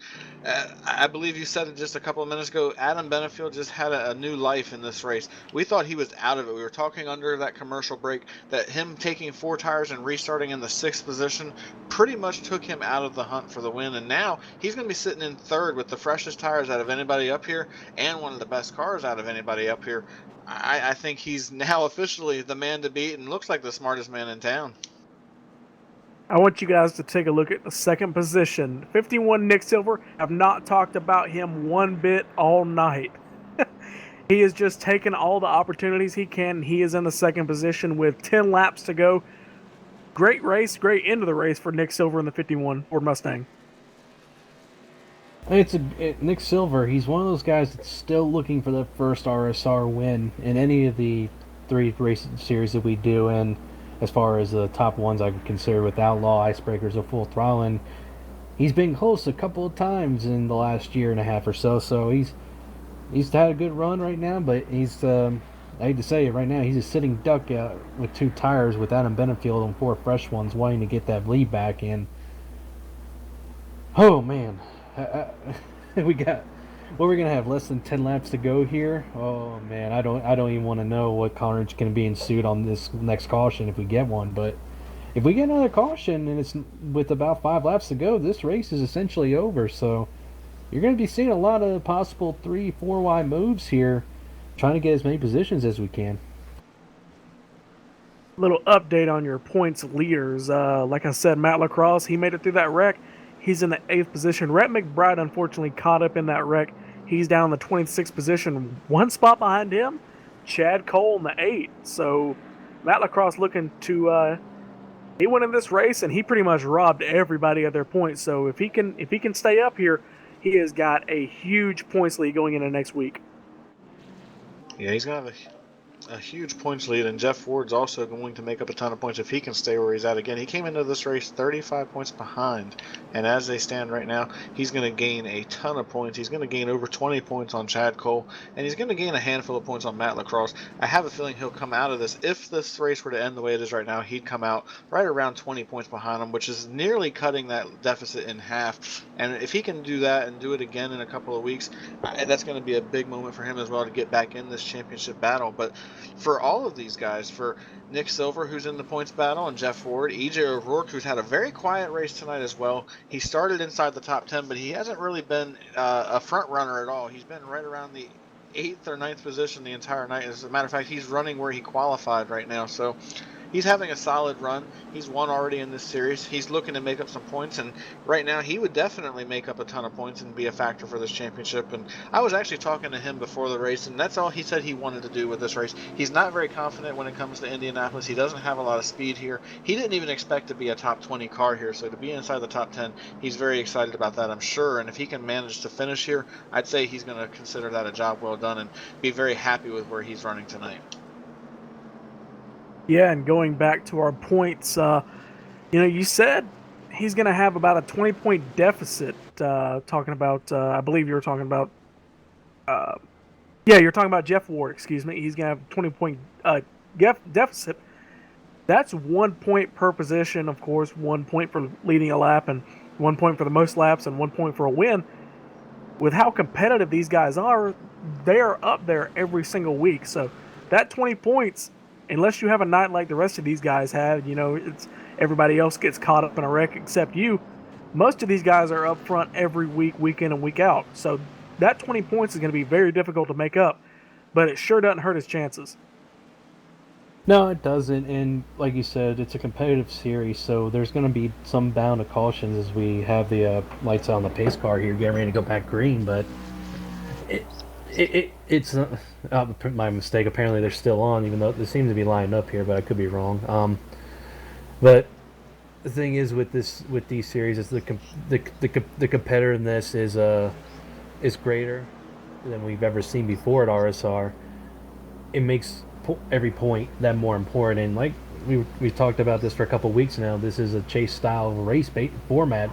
I believe you said it just a couple of minutes ago, Adam Benefield just had a new life in this race. We thought he was out of it. We were talking under that commercial break that him taking 4 tires and restarting in the 6th position pretty much took him out of the hunt for the win. And now he's going to be sitting in 3rd with the freshest tires out of anybody up here and one of the best cars out of anybody up here. I think he's now officially the man to beat and looks like the smartest man in town. I want you guys to take a look at the 2nd position. 51 Nick Silver. I've not talked about him one bit all night. He has just taken all the opportunities he can. He is in the 2nd position with 10 laps to go. Great race, great end of the race for Nick Silver in the 51 Ford Mustang. Nick Silver, he's one of those guys that's still looking for the first RSR win in any of the 3 race series that we do, and as far as the top ones I could consider with Outlaw, Icebreakers, or Full Throttle, and he's been close a couple of times in the last year and a half or so, so he's had a good run right now, but he's, I hate to say it right now, he's a sitting duck with 2 tires with Adam Benefield and 4 fresh ones wanting to get that lead back in. Oh man, we're gonna have less than 10 laps to go here. Oh man, I don't even want to know what carnage can be ensued on this next caution if we get one. But if we get another caution and it's with about 5 laps to go, this race is essentially over. So you're going to be seeing a lot of possible 3-4 wide moves here, trying to get as many positions as we can. Little update on your points leaders. Like I said, Matt Lacrosse, he made it through that wreck. He's in the 8th position. Rhett McBride unfortunately caught up in that wreck. He's down in the 26th position. 1 spot behind him, Chad Cole in the 8th. So Matt Lacrosse looking to he went in this race and he pretty much robbed everybody of their points. So if he can stay up here, he has got a huge points lead going into next week. Yeah, he's gonna have a huge points lead, and Jeff Ward's also going to make up a ton of points if he can stay where he's at again. He came into this race 35 points behind, and as they stand right now, he's going to gain a ton of points. He's going to gain over 20 points on Chad Cole, and he's going to gain a handful of points on Matt Lacrosse. I have a feeling he'll come out of this. If this race were to end the way it is right now, he'd come out right around 20 points behind him, which is nearly cutting that deficit in half. And if he can do that and do it again in a couple of weeks, that's going to be a big moment for him as well to get back in this championship battle. But for all of these guys, for Nick Silver, who's in the points battle, and Jeff Ford, EJ O'Rourke, who's had a very quiet race tonight as well. He started inside the top 10, but he hasn't really been a front runner at all. He's been right around the 8th or 9th position the entire night. As a matter of fact, he's running where he qualified right now. So he's having a solid run. He's won already in this series. He's looking to make up some points, and right now he would definitely make up a ton of points and be a factor for this championship. And I was actually talking to him before the race, and that's all he said he wanted to do with this race. He's not very confident when it comes to Indianapolis. He doesn't have a lot of speed here. He didn't even expect to be a top 20 car here, so to be inside the top 10, he's very excited about that, I'm sure. And if he can manage to finish here, I'd say he's going to consider that a job well done and be very happy with where he's running tonight. Yeah, and going back to our points, you said he's going to have about a 20-point deficit. Talking about, I believe you were talking about, you're talking about Jeff Ward. Excuse me. He's going to have a 20-point deficit. That's 1 point per position, of course. 1 point for leading a lap, and 1 point for the most laps, and 1 point for a win. With how competitive these guys are, they are up there every single week. So that 20 points. Unless you have a night like the rest of these guys have, it's everybody else gets caught up in a wreck except you. Most of these guys are up front every week, week in and week out. So that 20 points is going to be very difficult to make up, but it sure doesn't hurt his chances. No, it doesn't. And like you said, it's a competitive series, so there's going to be some bound of cautions as we have the lights on the pace car here getting ready to go back green. But it's my mistake. Apparently they're still on, even though they seem to be lined up here, but I could be wrong. But the thing is with these series is the competitiveness is greater than we've ever seen before at RSR. It makes every point that more important. And like we talked about this for a couple weeks now, this is a chase style race format.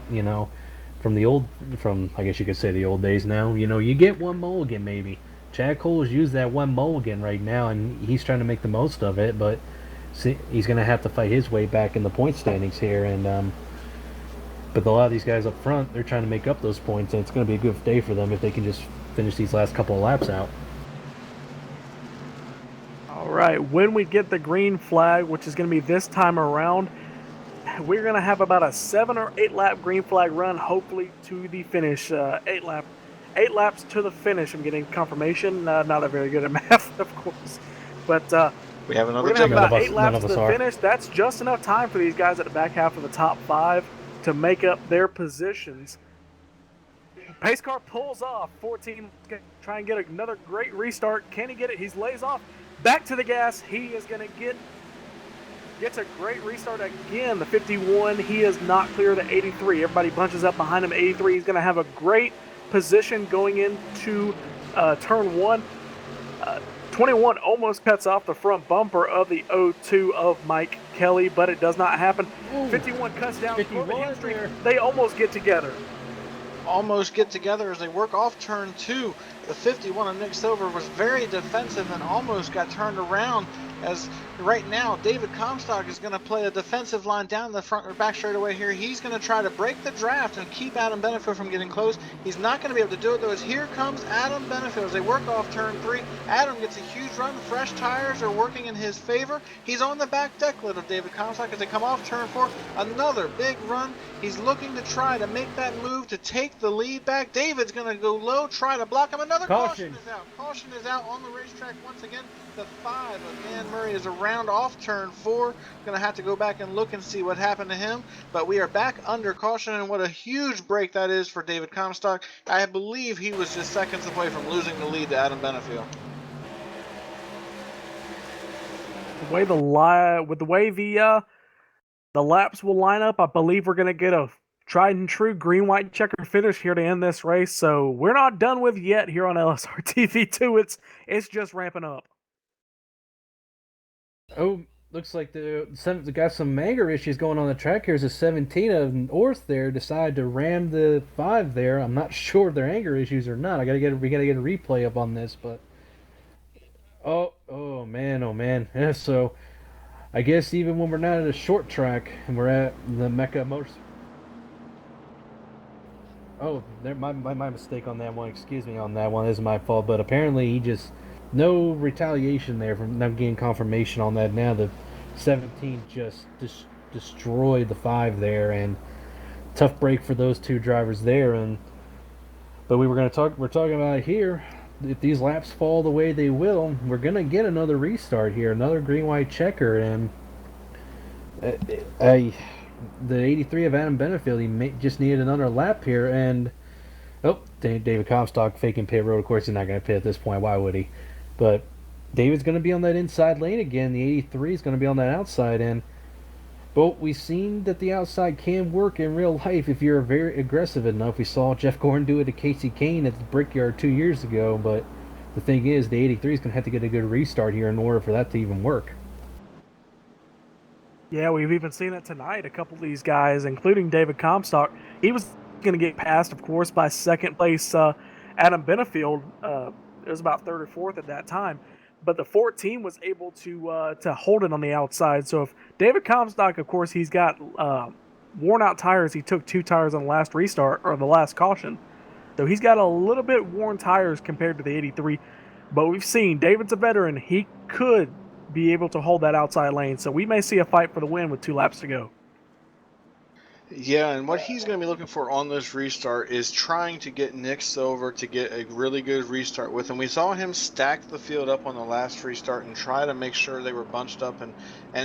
From I guess you could say the old days now. You get one mulligan maybe. Chad Cole's used that one mulligan right now, and he's trying to make the most of it, but he's going to have to fight his way back in the point standings here. And but a lot of these guys up front, they're trying to make up those points, and it's going to be a good day for them if they can just finish these last couple of laps out. All right, when we get the green flag, which is going to be this time around, we're going to have about a 7 or 8 lap green flag run, hopefully to the finish. 8 laps to the finish. I'm getting confirmation. Not that very good at math, of course. But we have another we're going to have about 8 laps to the finish. That's just enough time for these guys at the back half of the top 5 to make up their positions. Pace car pulls off. 14 try and get another great restart. Can he get it? He lays off. Back to the gas. He is going to gets a great restart again. The 51, he is not clear of the 83. Everybody bunches up behind him. 83, he's going to have a great position going into turn 1. 21 almost cuts off the front bumper of the 02 of Mike Kelly, but it does not happen. 51 cuts down. 51 they almost get together. Almost get together as they work off turn 2. The 51 of Nick Silver was very defensive and almost got turned around, as right now David Comstock is going to play a defensive line down the front or back straightaway here. He's going to try to break the draft and keep Adam Benefield from getting close. He's not going to be able to do it though, as here comes Adam Benefield as they work off turn 3. Adam gets a huge run. Fresh tires are working in his favor. He's on the back decklet of David Comstock as they come off turn 4. Another big run. He's looking to try to make that move to take the lead back. David's going to go low, try to block him. Another caution is out. Caution is out on the racetrack once again. The 5 of Dan Murray is around off turn 4. Going to have to go back and look and see what happened to him. But we are back under caution, and what a huge break that is for David Comstock. I believe he was just seconds away from losing the lead to Adam Benefield. with the way the laps will line up, I believe we're gonna get a tried and true green white checker finish here to end this race. So we're not done with yet here on LSRTV2. It's just ramping up. Oh, looks like the got some anger issues going on the track. Here's a 17 of North there decided to ram the 5 there. I'm not sure if they're anger issues or not. We gotta get a replay up on this, but oh man, oh man. Yeah, so I guess even when we're not at a short track and we're at the Mecca Motors. Oh, my mistake on that one. Excuse me on that one. This is my fault. But apparently he just no retaliation there from them getting confirmation on that. Now the 17 just destroyed the 5 there, and tough break for those two drivers there. And but we're talking about here. If these laps fall the way they will, we're gonna get another restart here, another green white checker, and the 83 of Adam Benefield, just needed another lap here, and David Comstock faking pit road. Of course, he's not going to pit at this point. Why would he? But David's going to be on that inside lane again. The 83 is going to be on that outside end. But we've seen that the outside can work in real life if you're very aggressive enough. We saw Jeff Gordon do it to Casey Kane at the Brickyard 2 years ago. But the thing is, the 83 is going to have to get a good restart here in order for that to even work. Yeah, we've even seen it tonight. A couple of these guys, including David Comstock, he was going to get passed, of course, by second place Adam Benefield. It was about third or fourth at that time, but the 14 was able to hold it on the outside. So if David Comstock, of course, he's got worn out tires. He took 2 tires on the last restart or the last caution, so he's got a little bit worn tires compared to the 83. But we've seen David's a veteran. He could be able to hold that outside lane. So we may see a fight for the win with 2 laps to go. Yeah, and what he's going to be looking for on this restart is trying to get Nick Silver to get a really good restart with him. We saw him stack the field up on the last restart and try to make sure they were bunched up. And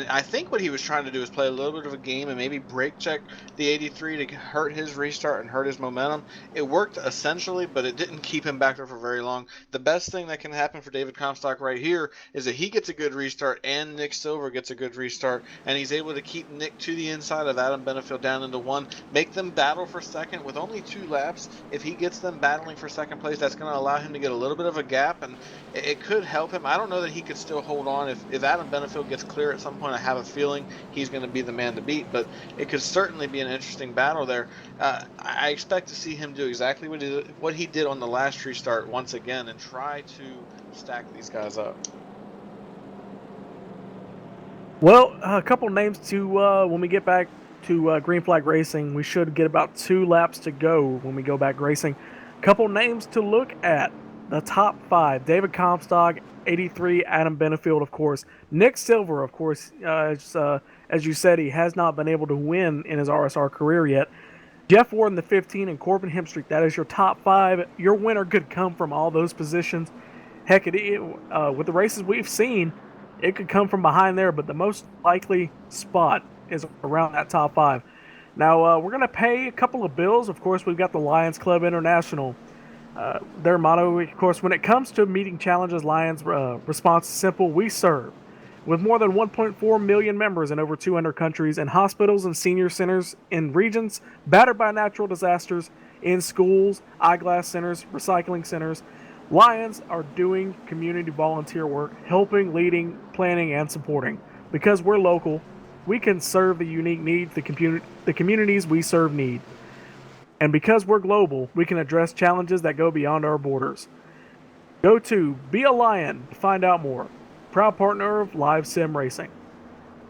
I think what he was trying to do is play a little bit of a game and maybe brake check the 83 to hurt his restart and hurt his momentum. It worked essentially, but it didn't keep him back there for very long. The best thing that can happen for David Comstock right here is that he gets a good restart and Nick Silver gets a good restart, and he's able to keep Nick to the inside of Adam Benefield down into 1, make them battle for second with only 2 laps. If he gets them battling for second place, that's going to allow him to get a little bit of a gap, and it could help him. I don't know that he could still hold on. If Adam Benefield gets clear at some point, I have a feeling he's going to be the man to beat, but it could certainly be an interesting battle there. I expect to see him do exactly what he did on the last restart once again and try to stack these guys up. Well, a couple names to when we get back to Green Flag Racing. We should get about 2 laps to go when we go back racing. Couple names to look at. The top 5: David Comstock, 83, Adam Benefield, of course. Nick Silver, of course, as you said, he has not been able to win in his RSR career yet. Jeff Warden, the 15, and Corbin Hemstreet. That is your top 5. Your winner could come from all those positions. Heck, with the races we've seen, it could come from behind there, but the most likely spot is around that top 5. Now, we're going to pay a couple of bills. Of course, we've got the Lions Club International. Their motto, of course, when it comes to meeting challenges, Lions' response is simple: we serve. With more than 1.4 million members in over 200 countries, in hospitals and senior centers, in regions battered by natural disasters, in schools, eyeglass centers, recycling centers, Lions are doing community volunteer work, helping, leading, planning, and supporting. Because we're local, we can serve the unique needs the communities we serve need. And because we're global, we can address challenges that go beyond our borders. Go to Be a Lion to find out more. Proud partner of Live Sim Racing.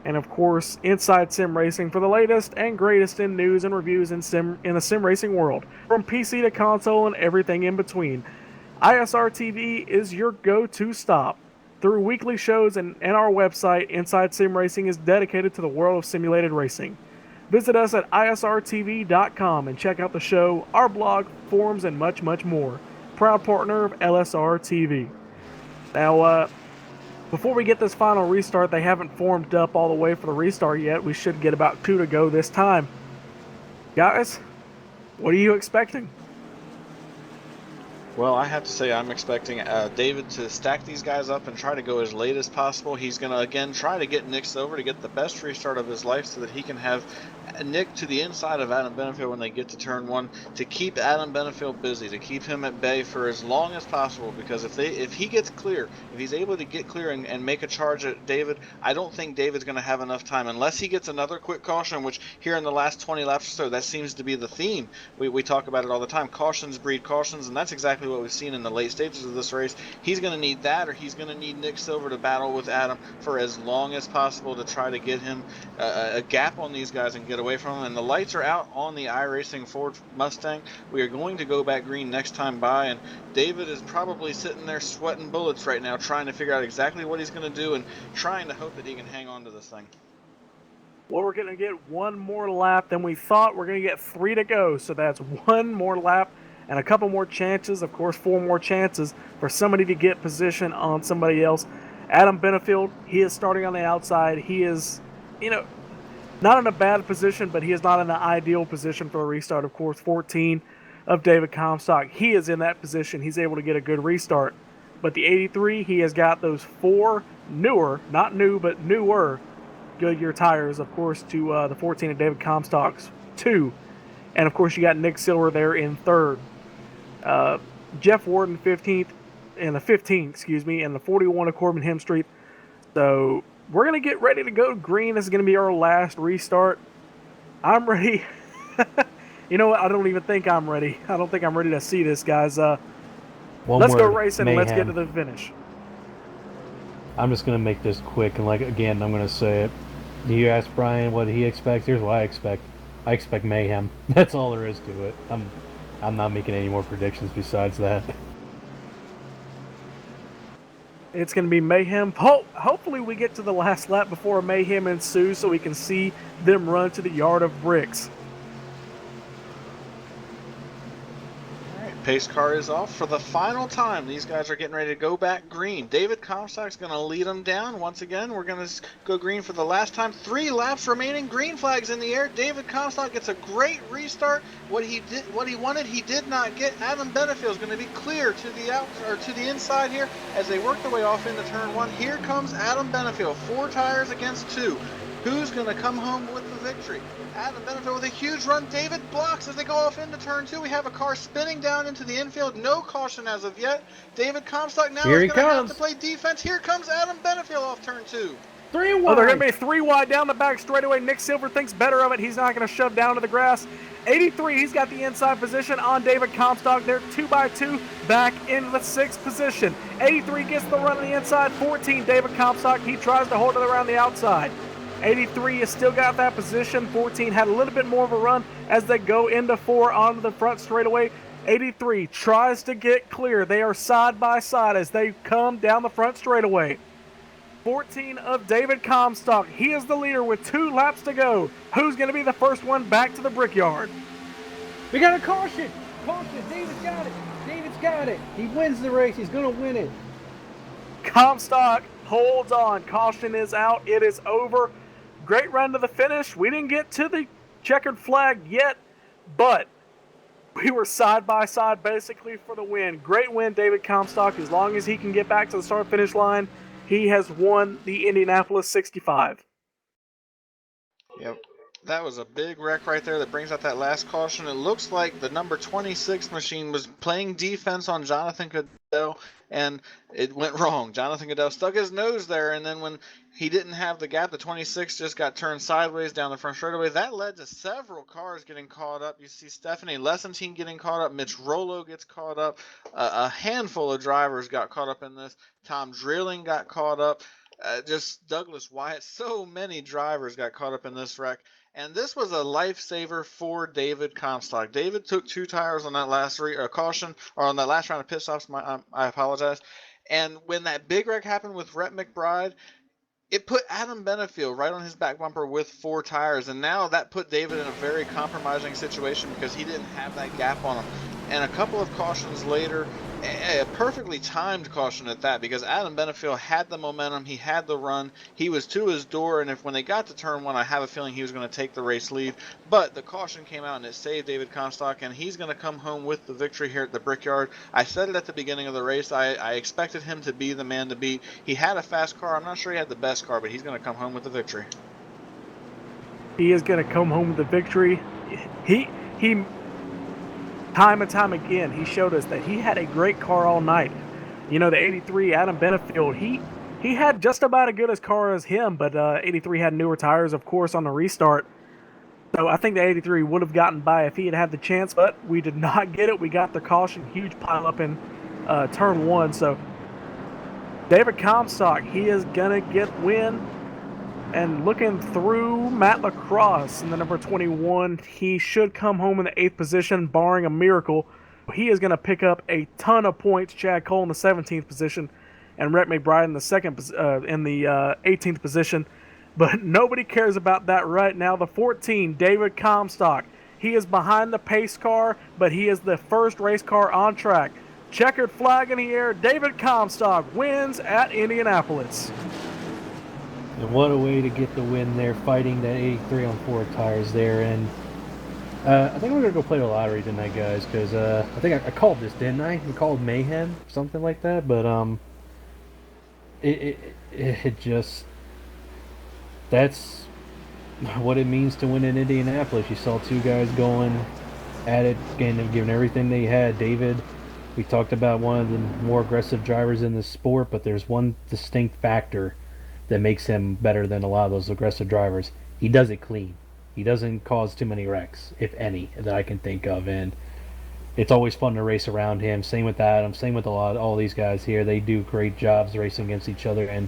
And of course, Inside Sim Racing for the latest and greatest in news and reviews in the sim racing world. From PC to console and everything in between. ISRTV is your go-to stop. Through weekly shows and our website, Inside Sim Racing is dedicated to the world of simulated racing. Visit us at isrtv.com and check out the show, our blog, forums, and much, much more. Proud partner of LSRTV. Now, before we get this final restart, they haven't formed up all the way for the restart yet. We should get about 2 to go this time. Guys, what are you expecting? Well, I have to say I'm expecting David to stack these guys up and try to go as late as possible. He's going to, again, try to get Nick Silver to get the best restart of his life so that he can have Nick to the inside of Adam Benefield when they get to turn one, to keep Adam Benefield busy, to keep him at bay for as long as possible, because if he gets clear, if he's able to get clear and make a charge at David, I don't think David's going to have enough time, unless he gets another quick caution, which here in the last 20 laps or so, that seems to be the theme. We talk about it all the time. Cautions breed cautions, and that's exactly what we've seen in the late stages of this race. He's going to need that, or he's going to need Nick Silver to battle with Adam for as long as possible to try to get him a gap on these guys and get away from them. And the lights are out on the iRacing Ford Mustang. We are going to go back green next time by, and David is probably sitting there sweating bullets right now, trying to figure out exactly what he's going to do and trying to hope that he can hang on to this thing. Well, we're going to get one more lap than we thought. We're going to get 3 to go, so that's one more lap and a couple more chances, of course 4 more chances for somebody to get position on somebody else. Adam Benefield, he is starting on the outside. He is, not in a bad position, but he is not in the ideal position for a restart. Of course, 14 of David Comstock, he is in that position. He's able to get a good restart. But the 83, he has got those 4 newer, not new, but newer Goodyear tires, of course, to the 14 of David Comstock's 2. And, of course, you got Nick Silver there in 3rd. Jeff Warden 15th, and the 15th, and the 41 of Corbin Hemstreet. So we're going to get ready to go green. This is going to be our last restart. I'm ready. You know what? I don't even think I'm ready. I don't think I'm ready to see this, guys. Let's go racing and let's get to the finish. I'm just going to make this quick, and again, I'm going to say it. You ask Brian what he expects. Here's what I expect. I expect mayhem. That's all there is to it. I'm not making any more predictions besides that. It's going to be mayhem. Hopefully we get to the last lap before mayhem ensues so we can see them run to the yard of bricks. Pace car is off for the final time. These guys are getting ready to go back green. David Comstock's going to lead them down. Once again, we're going to go green for the last time. 3 laps remaining. Green flags in the air. David Comstock gets a great restart. What he wanted, he did not get. Adam Benefield is going to be clear to the inside here as they work their way off into turn 1. Here comes Adam Benefield. 4 tires against 2. Who's going to come home with the victory? Adam Benefield with a huge run. David blocks as they go off into turn 2. We have a car spinning down into the infield. No caution as of yet. David Comstock now is going to have to play defense. Here comes Adam Benefield off turn 2. 3 wide. Oh, they're going to be 3 wide down the back straightaway. Nick Silver thinks better of it. He's not going to shove down to the grass. 83, he's got the inside position on David Comstock. They're 2x2 back in the 6th position. 83 gets the run on the inside. 14, David Comstock. He tries to hold it around the outside. 83 has still got that position. 14 had a little bit more of a run as they go into 4 onto the front straightaway. 83 tries to get clear. They are side by side as they come down the front straightaway. 14 of David Comstock. He is the leader with 2 laps to go. Who's going to be the first one back to the brickyard? We got a caution. Caution. David's got it. David's got it. He wins the race. He's going to win it. Comstock holds on. Caution is out. It is over. Great run to the finish. We didn't get to the checkered flag yet, but we were side by side basically for the win. Great win, David Comstock. As long as he can get back to the start-finish line, he has won the Indianapolis 65. Yep. That was a big wreck right there that brings out that last caution. It looks like the number 26 machine was playing defense on Jonathan Goodell, and it went wrong. Jonathan Goodell stuck his nose there, and then when he didn't have the gap, the 26 just got turned sideways down the front straightaway. That led to several cars getting caught up. You see Stephanie Lessentine getting caught up. Mitch Rollo gets caught up. A handful of drivers got caught up in this. Tom Drilling got caught up. Just Douglas Wyatt. So many drivers got caught up in this wreck. And this was a lifesaver for David Comstock. David took 2 tires on that last caution, or on that last round of pit stops. I apologize. And when that big wreck happened with Rhett McBride, it put Adam Benefield right on his back bumper with 4 tires. And now that put David in a very compromising situation because he didn't have that gap on him. And a couple of cautions later, a perfectly timed caution at that, because Adam Benefield had the momentum, he had the run, he was to his door, and if when they got to turn one, I have a feeling he was going to take the race lead. But the caution came out and it saved David Comstock, and he's going to come home with the victory here at the Brickyard. I said it at the beginning of the race. I expected him to be the man to beat. He had a fast car. I'm not sure he had the best car, but he's going to come home with the victory. He is going to come home with the victory. He time and time again, he showed us that he had a great car all night. You know, the 83 Adam Benefield, he had just about as good a car as him, but 83 had newer tires, of course, on the restart. So I think the 83 would have gotten by if he had had the chance, but we did not get it. We got the caution, huge pile up in turn one. So David Comstock, he is going to get win. And looking through Matt Lacrosse in the number 21, he should come home in the 8th position, barring a miracle. He is going to pick up a ton of points. Chad Cole in the 17th position, and Rhett McBride in the 18th position. But nobody cares about that right now. The 14, David Comstock. He is behind the pace car, but he is the first race car on track. Checkered flag in the air. David Comstock wins at Indianapolis. And what a way to get the win there, fighting that 83 on 4 tires there. And I think I'm going to go play the lottery tonight, guys, because I think I called this, didn't I? We called Mayhem, something like that. But it just, that's what it means to win in Indianapolis. You saw two guys going at it, giving everything they had. David, we talked about one of the more aggressive drivers in the sport, but there's one distinct factor that makes him better than a lot of those aggressive drivers. He does it clean. He doesn't cause too many wrecks, if any, that I can think of. And it's always fun to race around him. Same with Adam. Same with all these guys here. They do great jobs racing against each other, and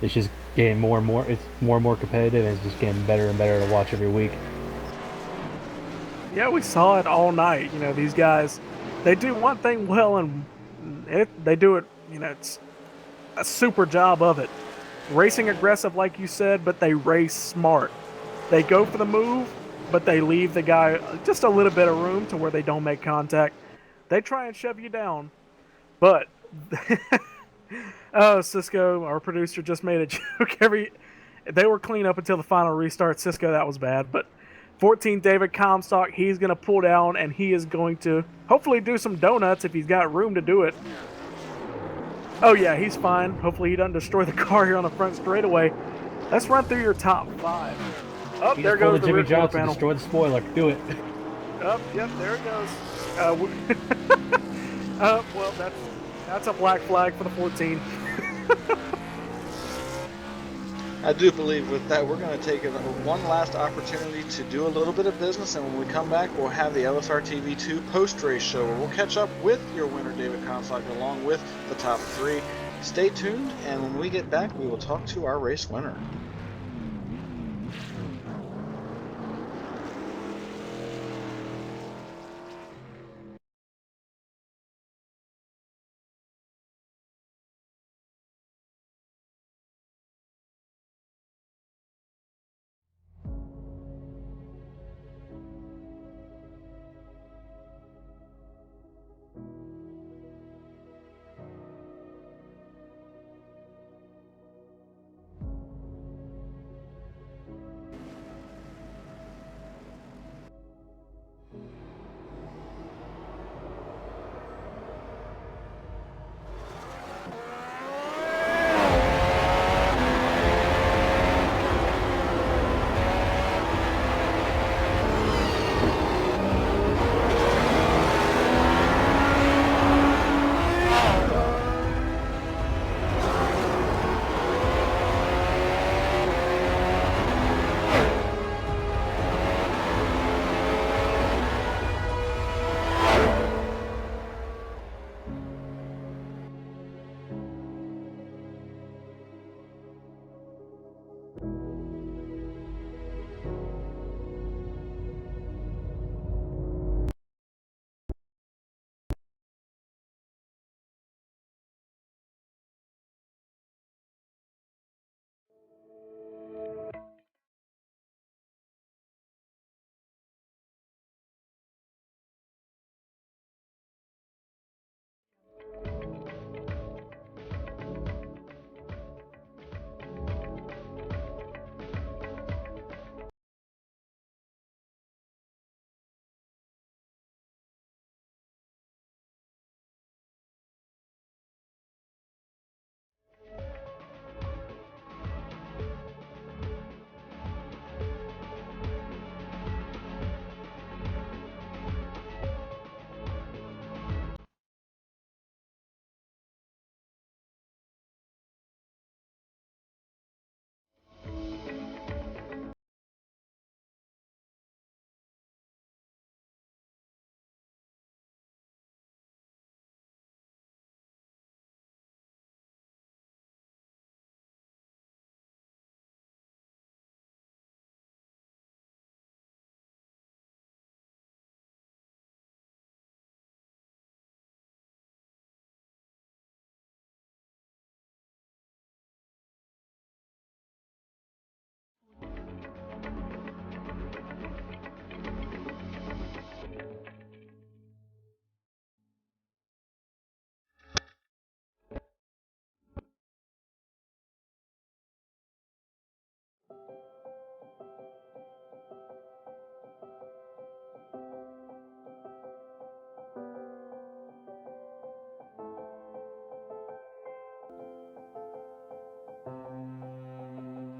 it's just getting more and more. It's more and more competitive, and it's just getting better and better to watch every week. Yeah, we saw it all night. You know, these guys, they do one thing well, and they do it. You know, it's a super job of it. Racing aggressive, like you said, but they race smart. They go for the move, but they leave the guy just a little bit of room to where they don't make contact. They try and shove you down, but oh, Cisco, our producer, just made a joke. They were clean up until the final restart. Cisco, that was bad, but 14, David Comstock, he's going to pull down, and he is going to hopefully do some donuts if he's got room to do it. Oh, yeah, he's fine. Hopefully he doesn't destroy the car here on the front straightaway. Let's run through your top 5. Oh, there goes the Jimmy rear quarter Johnson, panel. destroy the spoiler. Do it. Oh, yep, there it goes. Well, that's a black flag for the 14. I do believe with that, we're going to take one last opportunity to do a little bit of business, and when we come back, we'll have the LSRTV 2 post-race show, where we'll catch up with your winner, David Comstock, along with the top 3. Stay tuned, and when we get back, we will talk to our race winner.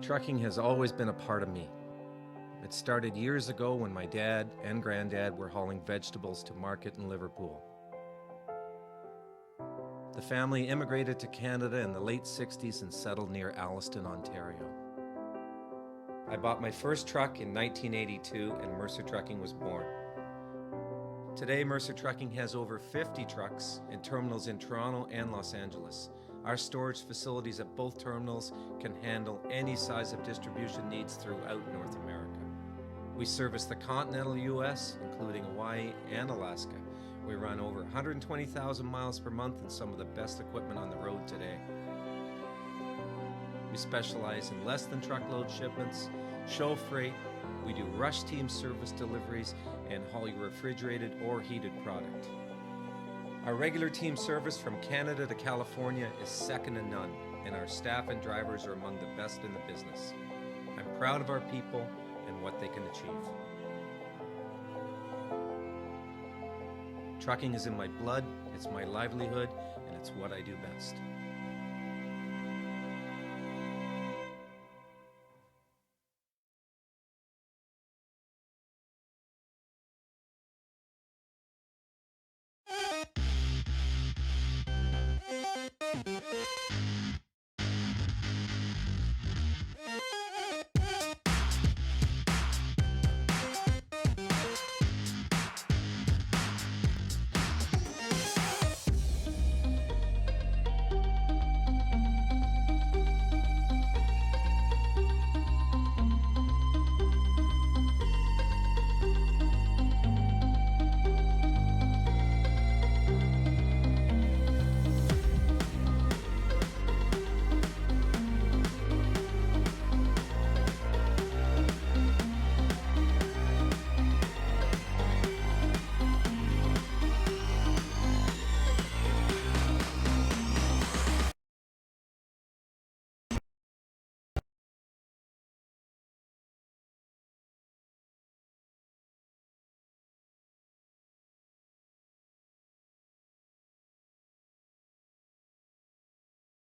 Trucking has always been a part of me. It started years ago when my dad and granddad were hauling vegetables to market in Liverpool. The family immigrated to Canada in the late 60s and settled near Alliston, Ontario. I bought my first truck in 1982 and Mercer Trucking was born. Today, Mercer Trucking has over 50 trucks in terminals in Toronto and Los Angeles. Our storage facilities at both terminals can handle any size of distribution needs throughout North America. We service the continental US, including Hawaii and Alaska. We run over 120,000 miles per month and some of the best equipment on the road today. We specialize in less than truckload shipments, show freight, we do rush team service deliveries, and haul your refrigerated or heated product. Our regular team service from Canada to California is second to none, and our staff and drivers are among the best in the business. I'm proud of our people and what they can achieve. Trucking is in my blood, it's my livelihood, and it's what I do best.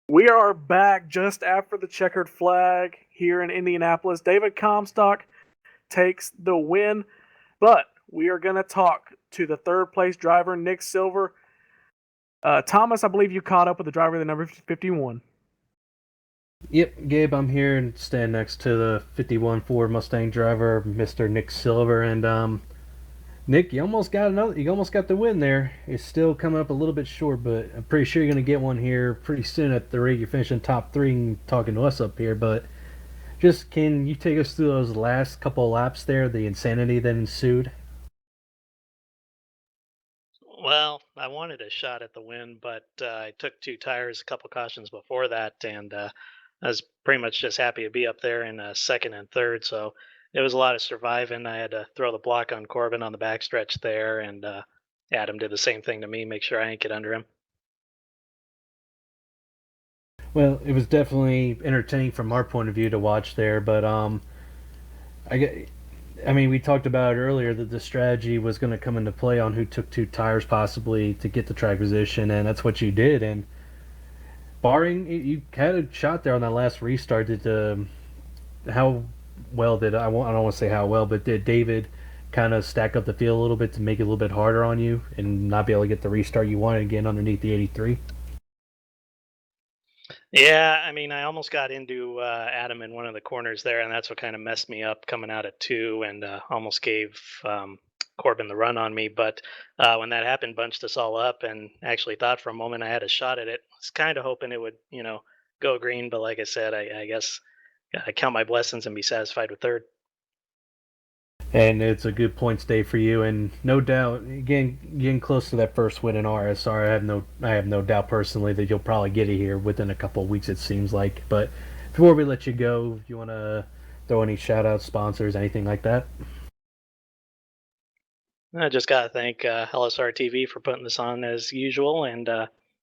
We are back just after the checkered flag here in Indianapolis. David Comstock takes the win, but we are going to talk to the third place driver, Nick Silver. Thomas, I believe you caught up with the driver of the number 51. Yep, Gabe, I'm here and stand next to the 51 Ford Mustang driver, Mr. Nick Silver, and Nick, you almost got the win there. It's still coming up a little bit short, but I'm pretty sure you're going to get one here pretty soon at the rate you're finishing top 3 and talking to us up here. But just can you take us through those last couple of laps there, the insanity that ensued? Well, I wanted a shot at the win, but I took 2 tires, a couple cautions before that, and I was pretty much just happy to be up there in second and third. So it was a lot of surviving. I had to throw the block on Corbin on the backstretch there, and Adam did the same thing to me, make sure I didn't get under him. Well, it was definitely entertaining from our point of view to watch there, but I mean, we talked about earlier that the strategy was going to come into play on who took 2 tires possibly to get the track position, and that's what you did. And barring you had a shot there on that last restart. How well did I don't want to say how well, but did David kind of stack up the field a little bit to make it a little bit harder on you and not be able to get the restart you wanted again underneath the 83? Yeah, I mean, I almost got into Adam in one of the corners there, and that's what kind of messed me up coming out at 2 and almost gave Corbin the run on me. But when that happened, bunched us all up and actually thought for a moment I had a shot at it. Was kind of hoping it would, go green. But like I said, I guess I count my blessings and be satisfied with third. And it's a good points day for you, and no doubt, getting close to that first win in RSR. I have no doubt personally that you'll probably get it here within a couple of weeks. It seems like. But before we let you go, do you want to throw any shout outs, sponsors, anything like that? I just got to thank LSRTV for putting this on as usual, and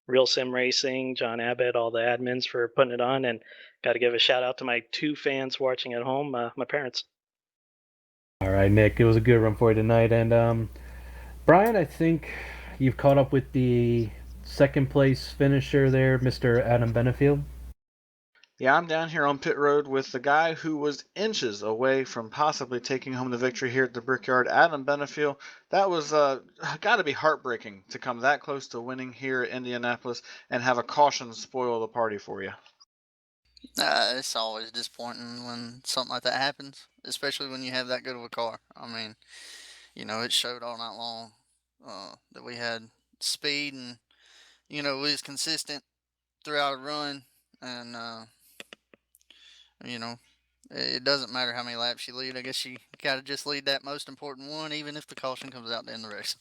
Real Sim Racing, John Abbott, all the admins for putting it on, and got to give a shout out to my 2 fans watching at home, my parents. All right, Nick, it was a good run for you tonight. And Brian, I think you've caught up with the second place finisher there, Mr. Adam Benefield. Yeah, I'm down here on pit road with the guy who was inches away from possibly taking home the victory here at the Brickyard, Adam Benefiel. That was got to be heartbreaking to come that close to winning here at Indianapolis and have a caution spoil the party for you. It's always disappointing when something like that happens, especially when you have that good of a car. I mean, it showed all night long that we had speed and, we was consistent throughout a run. And, you know, it doesn't matter how many laps you lead. I guess you got to just lead that most important one, even if the caution comes out to end the race.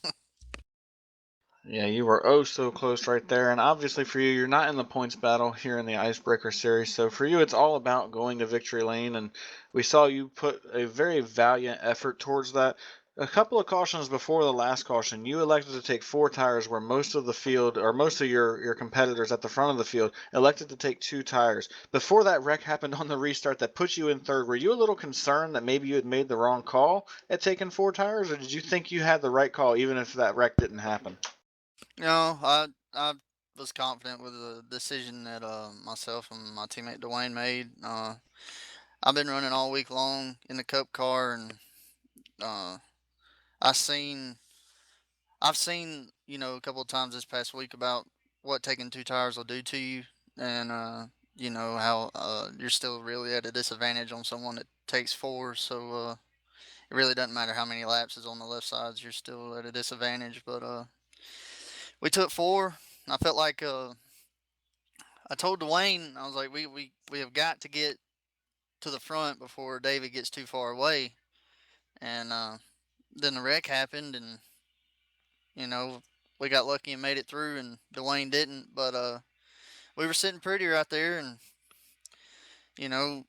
Yeah, you were oh so close right there. And obviously for you, you're not in the points battle here in the Icebreaker series. So for you, it's all about going to victory lane. And we saw you put a very valiant effort towards that. A couple of cautions before the last caution, you elected to take 4 tires where most of the field, or most of your competitors at the front of the field, elected to take 2 tires. Before that wreck happened on the restart that put you in third, were you a little concerned that maybe you had made the wrong call at taking 4 tires? Or did you think you had the right call even if that wreck didn't happen? I was confident with the decision that myself and my teammate Dwayne made. I've been running all week long in the Cup car, and uh, I seen I've seen a couple of times this past week about what taking 2 tires will do to you, and how you're still really at a disadvantage on someone that takes 4. So it really doesn't matter how many laps is on the left sides, you're still at a disadvantage. But we took 4. I felt like I told Dwayne, I was like, we have got to get to the front before David gets too far away. And then the wreck happened, and we got lucky and made it through, and Dwayne didn't. But we were sitting pretty right there, and then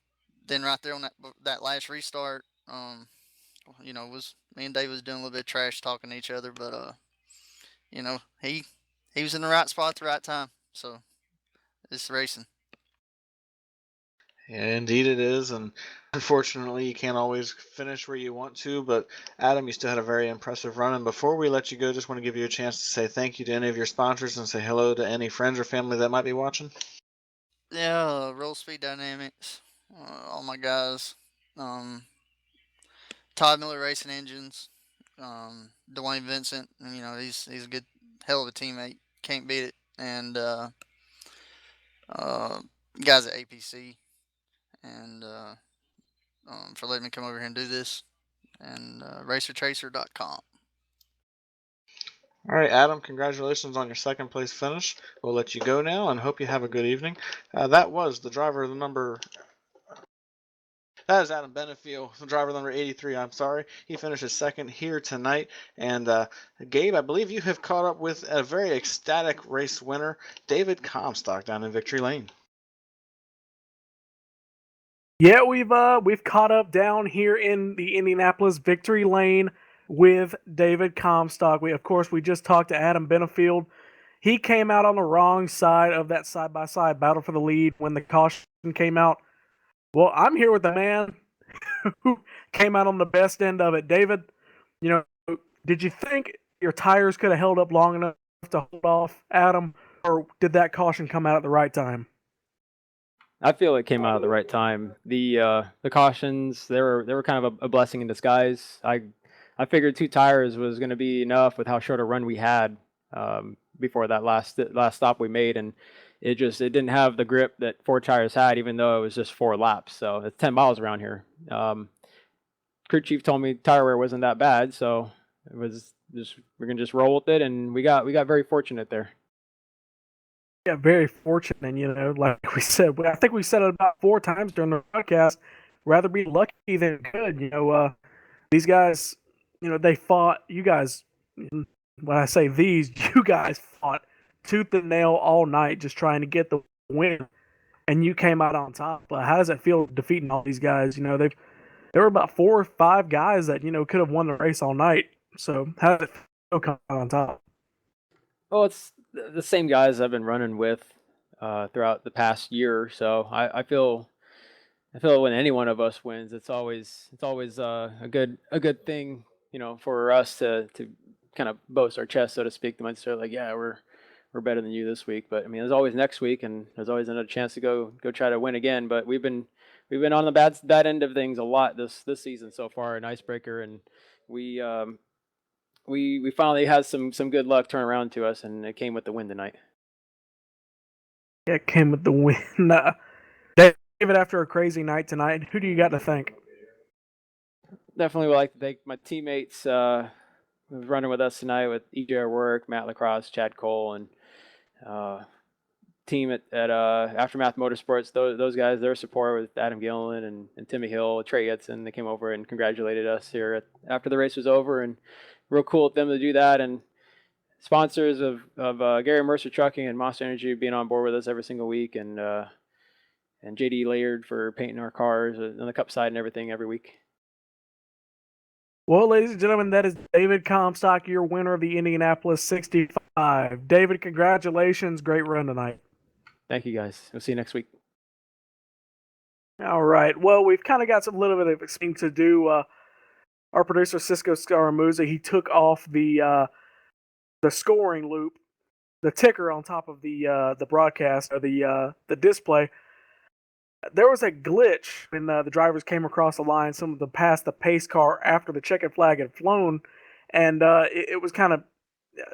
right there on that last restart, was me and Dave was doing a little bit of trash talking to each other, but he was in the right spot at the right time, so it's racing. Yeah, indeed it is, and unfortunately you can't always finish where you want to, but Adam, you still had a very impressive run, and before we let you go, just want to give you a chance to say thank you to any of your sponsors and say hello to any friends or family that might be watching. Yeah, Roll Speed Dynamics, all my guys, Todd Miller Racing Engines, Dwayne Vincent, and, he's a good, hell of a teammate, can't beat it, and uh, guys at APC, and for letting me come over here and do this, and racertracer.com. All right, Adam, congratulations on your second place finish. We'll let you go now and hope you have a good evening. That was the driver of the number. That is Adam Benefiel, driver number 83. I'm sorry. He finishes second here tonight. And Gabe, I believe you have caught up with a very ecstatic race winner, David Comstock, down in Victory Lane. Yeah, we've caught up down here in the Indianapolis Victory Lane with David Comstock. We just talked to Adam Benefield. He came out on the wrong side of that side-by-side battle for the lead when the caution came out. Well, I'm here with the man who came out on the best end of it. David, did you think your tires could have held up long enough to hold off Adam, or did that caution come out at the right time? I feel it came out at the right time. The cautions, they were kind of a blessing in disguise. I figured 2 tires was going to be enough with how short a run we had before that last stop we made, and it didn't have the grip that 4 tires had, even though it was just 4 laps. So it's 10 miles around here. Crew chief told me tire wear wasn't that bad, so it was just we're gonna just roll with it, and we got very fortunate there. Yeah, very fortunate, and like we said, I think we said it about 4 times during the broadcast. Rather be lucky than good. These guys, they fought. You guys, when I say these, you guys fought tooth and nail all night, just trying to get the win, and you came out on top. But how does it feel defeating all these guys? There were about 4 or 5 guys that could have won the race all night. So how does it feel coming out on top? Well, it's the same guys I've been running with throughout the past year or so. I feel when any one of us wins, it's always a good thing, for us to kind of boast our chest, so to speak. The mindset like, yeah, we're better than you this week. But I mean, there's always next week, and there's always another chance to go try to win again. But we've been on the bad end of things a lot this season so far in Icebreaker, and we finally had some good luck turn around to us, and it came with the win tonight. Yeah, it came with the win. David, after a crazy night tonight, who do you got to thank? Definitely would like to thank my teammates who was running with us tonight with EJ Work, Matt Lacrosse, Chad Cole, and team at Aftermath Motorsports. Those guys, their support with Adam Gillen and Timmy Hill, Trey Edson, they came over and congratulated us here after the race was over, and real cool of them to do that. And sponsors of Gary Mercer Trucking and Monster Energy being on board with us every single week, and JD Laird for painting our cars on the cup side and everything every week. Well, ladies and gentlemen, that is David Comstock, your winner of the Indianapolis 65. David, congratulations. Great run tonight. Thank you, guys. We'll see you next week. All right. Well, we've kind of got some little bit of explaining to do. Our producer, Cisco Scaramuza, he took off the scoring loop, the ticker on top of the broadcast, or the display. There was a glitch when the drivers came across the line, some of them passed the pace car after the checkered flag had flown, and it was kind of,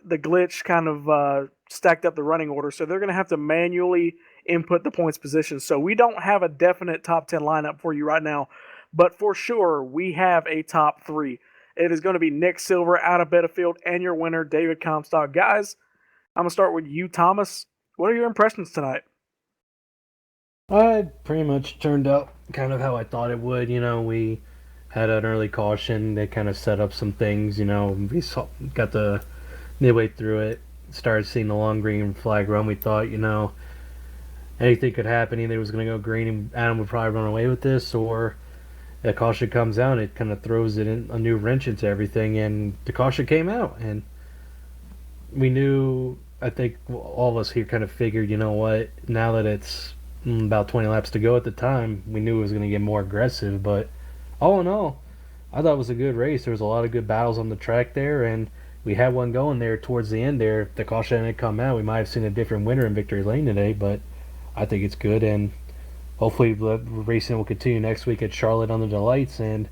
the glitch kind of stacked up the running order, so they're going to have to manually input the points position. So we don't have a definite top 10 lineup for you right now, but for sure we have a top 3. It is going to be Nick Silver out of Bettafield and your winner, David Comstock. Guys, I'm going to start with you, Thomas. What are your impressions tonight? I pretty much turned out kind of how I thought it would. We had an early caution. They kind of set up some things. We got the midway through it, started seeing the long green flag run. We thought, anything could happen. Either it was going to go green and Adam would probably run away with this, or the caution comes out and it kind of throws it in a new wrench into everything. And the caution came out, and we knew, I think all of us here kind of figured, now that it's about 20 laps to go at the time, we knew it was going to get more aggressive. But all in all, I thought it was a good race. There was a lot of good battles on the track there, and we had one going there towards the end there. If the caution hadn't come out, we might have seen a different winner in Victory Lane today, but I think it's good, and hopefully the racing will continue next week at Charlotte on the Delights, and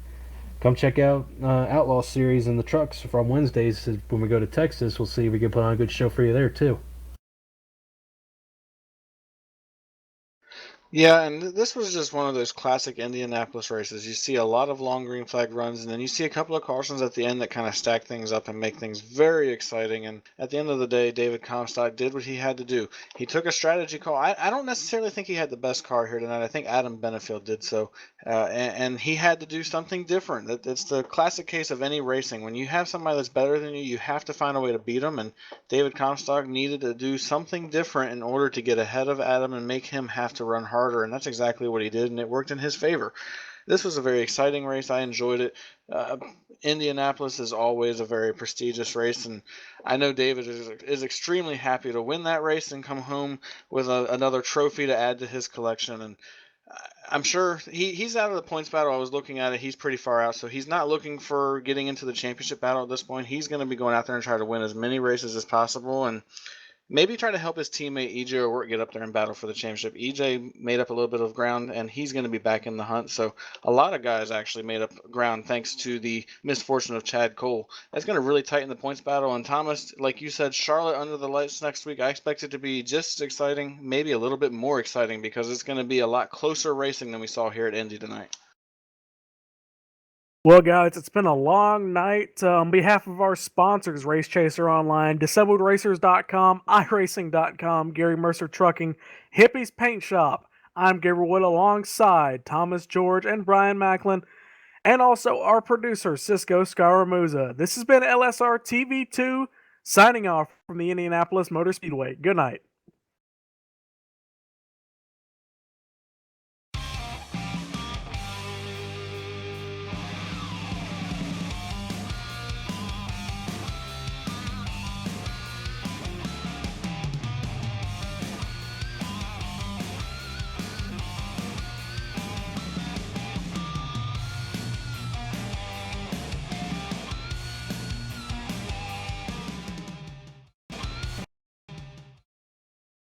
come check out Outlaw Series and the trucks from Wednesdays. When we go to Texas, we'll see if we can put on a good show for you there too. Yeah, and this was just one of those classic Indianapolis races. You see a lot of long green flag runs, and then you see a couple of cautions at the end that kind of stack things up and make things very exciting. And at the end of the day, David Comstock did what he had to do. He took a strategy call. I don't necessarily think he had the best car here tonight. I think Adam Benefield did so. And he had to do something different. It's the classic case of any racing. When you have somebody that's better than you, you have to find a way to beat them. And David Comstock needed to do something different in order to get ahead of Adam and make him have to run harder. And that's exactly what he did, and it worked in his favor. This was a very exciting race. I enjoyed it. Indianapolis is always a very prestigious race, and I know David is extremely happy to win that race and come home with another trophy to add to his collection. And I'm sure he's out of the points battle. I was looking at it. He's pretty far out, so he's not looking for getting into the championship battle at this point. He's going to be going out there and try to win as many races as possible, and maybe try to help his teammate EJ O'Rourke get up there and battle for the championship. EJ made up a little bit of ground, and he's going to be back in the hunt. So a lot of guys actually made up ground thanks to the misfortune of Chad Cole. That's going to really tighten the points battle. And Thomas, like you said, Charlotte under the lights next week, I expect it to be just as exciting, maybe a little bit more exciting, because it's going to be a lot closer racing than we saw here at Indy tonight. Well, guys, it's been a long night. On behalf of our sponsors, Race Chaser Online, DisabledRacers.com, iRacing.com, Gary Mercer Trucking, Hippies Paint Shop, I'm Gabriel Wood alongside Thomas George and Brian Macklin, and also our producer, Cisco Scaramuza. This has been LSR TV 2, signing off from the Indianapolis Motor Speedway. Good night.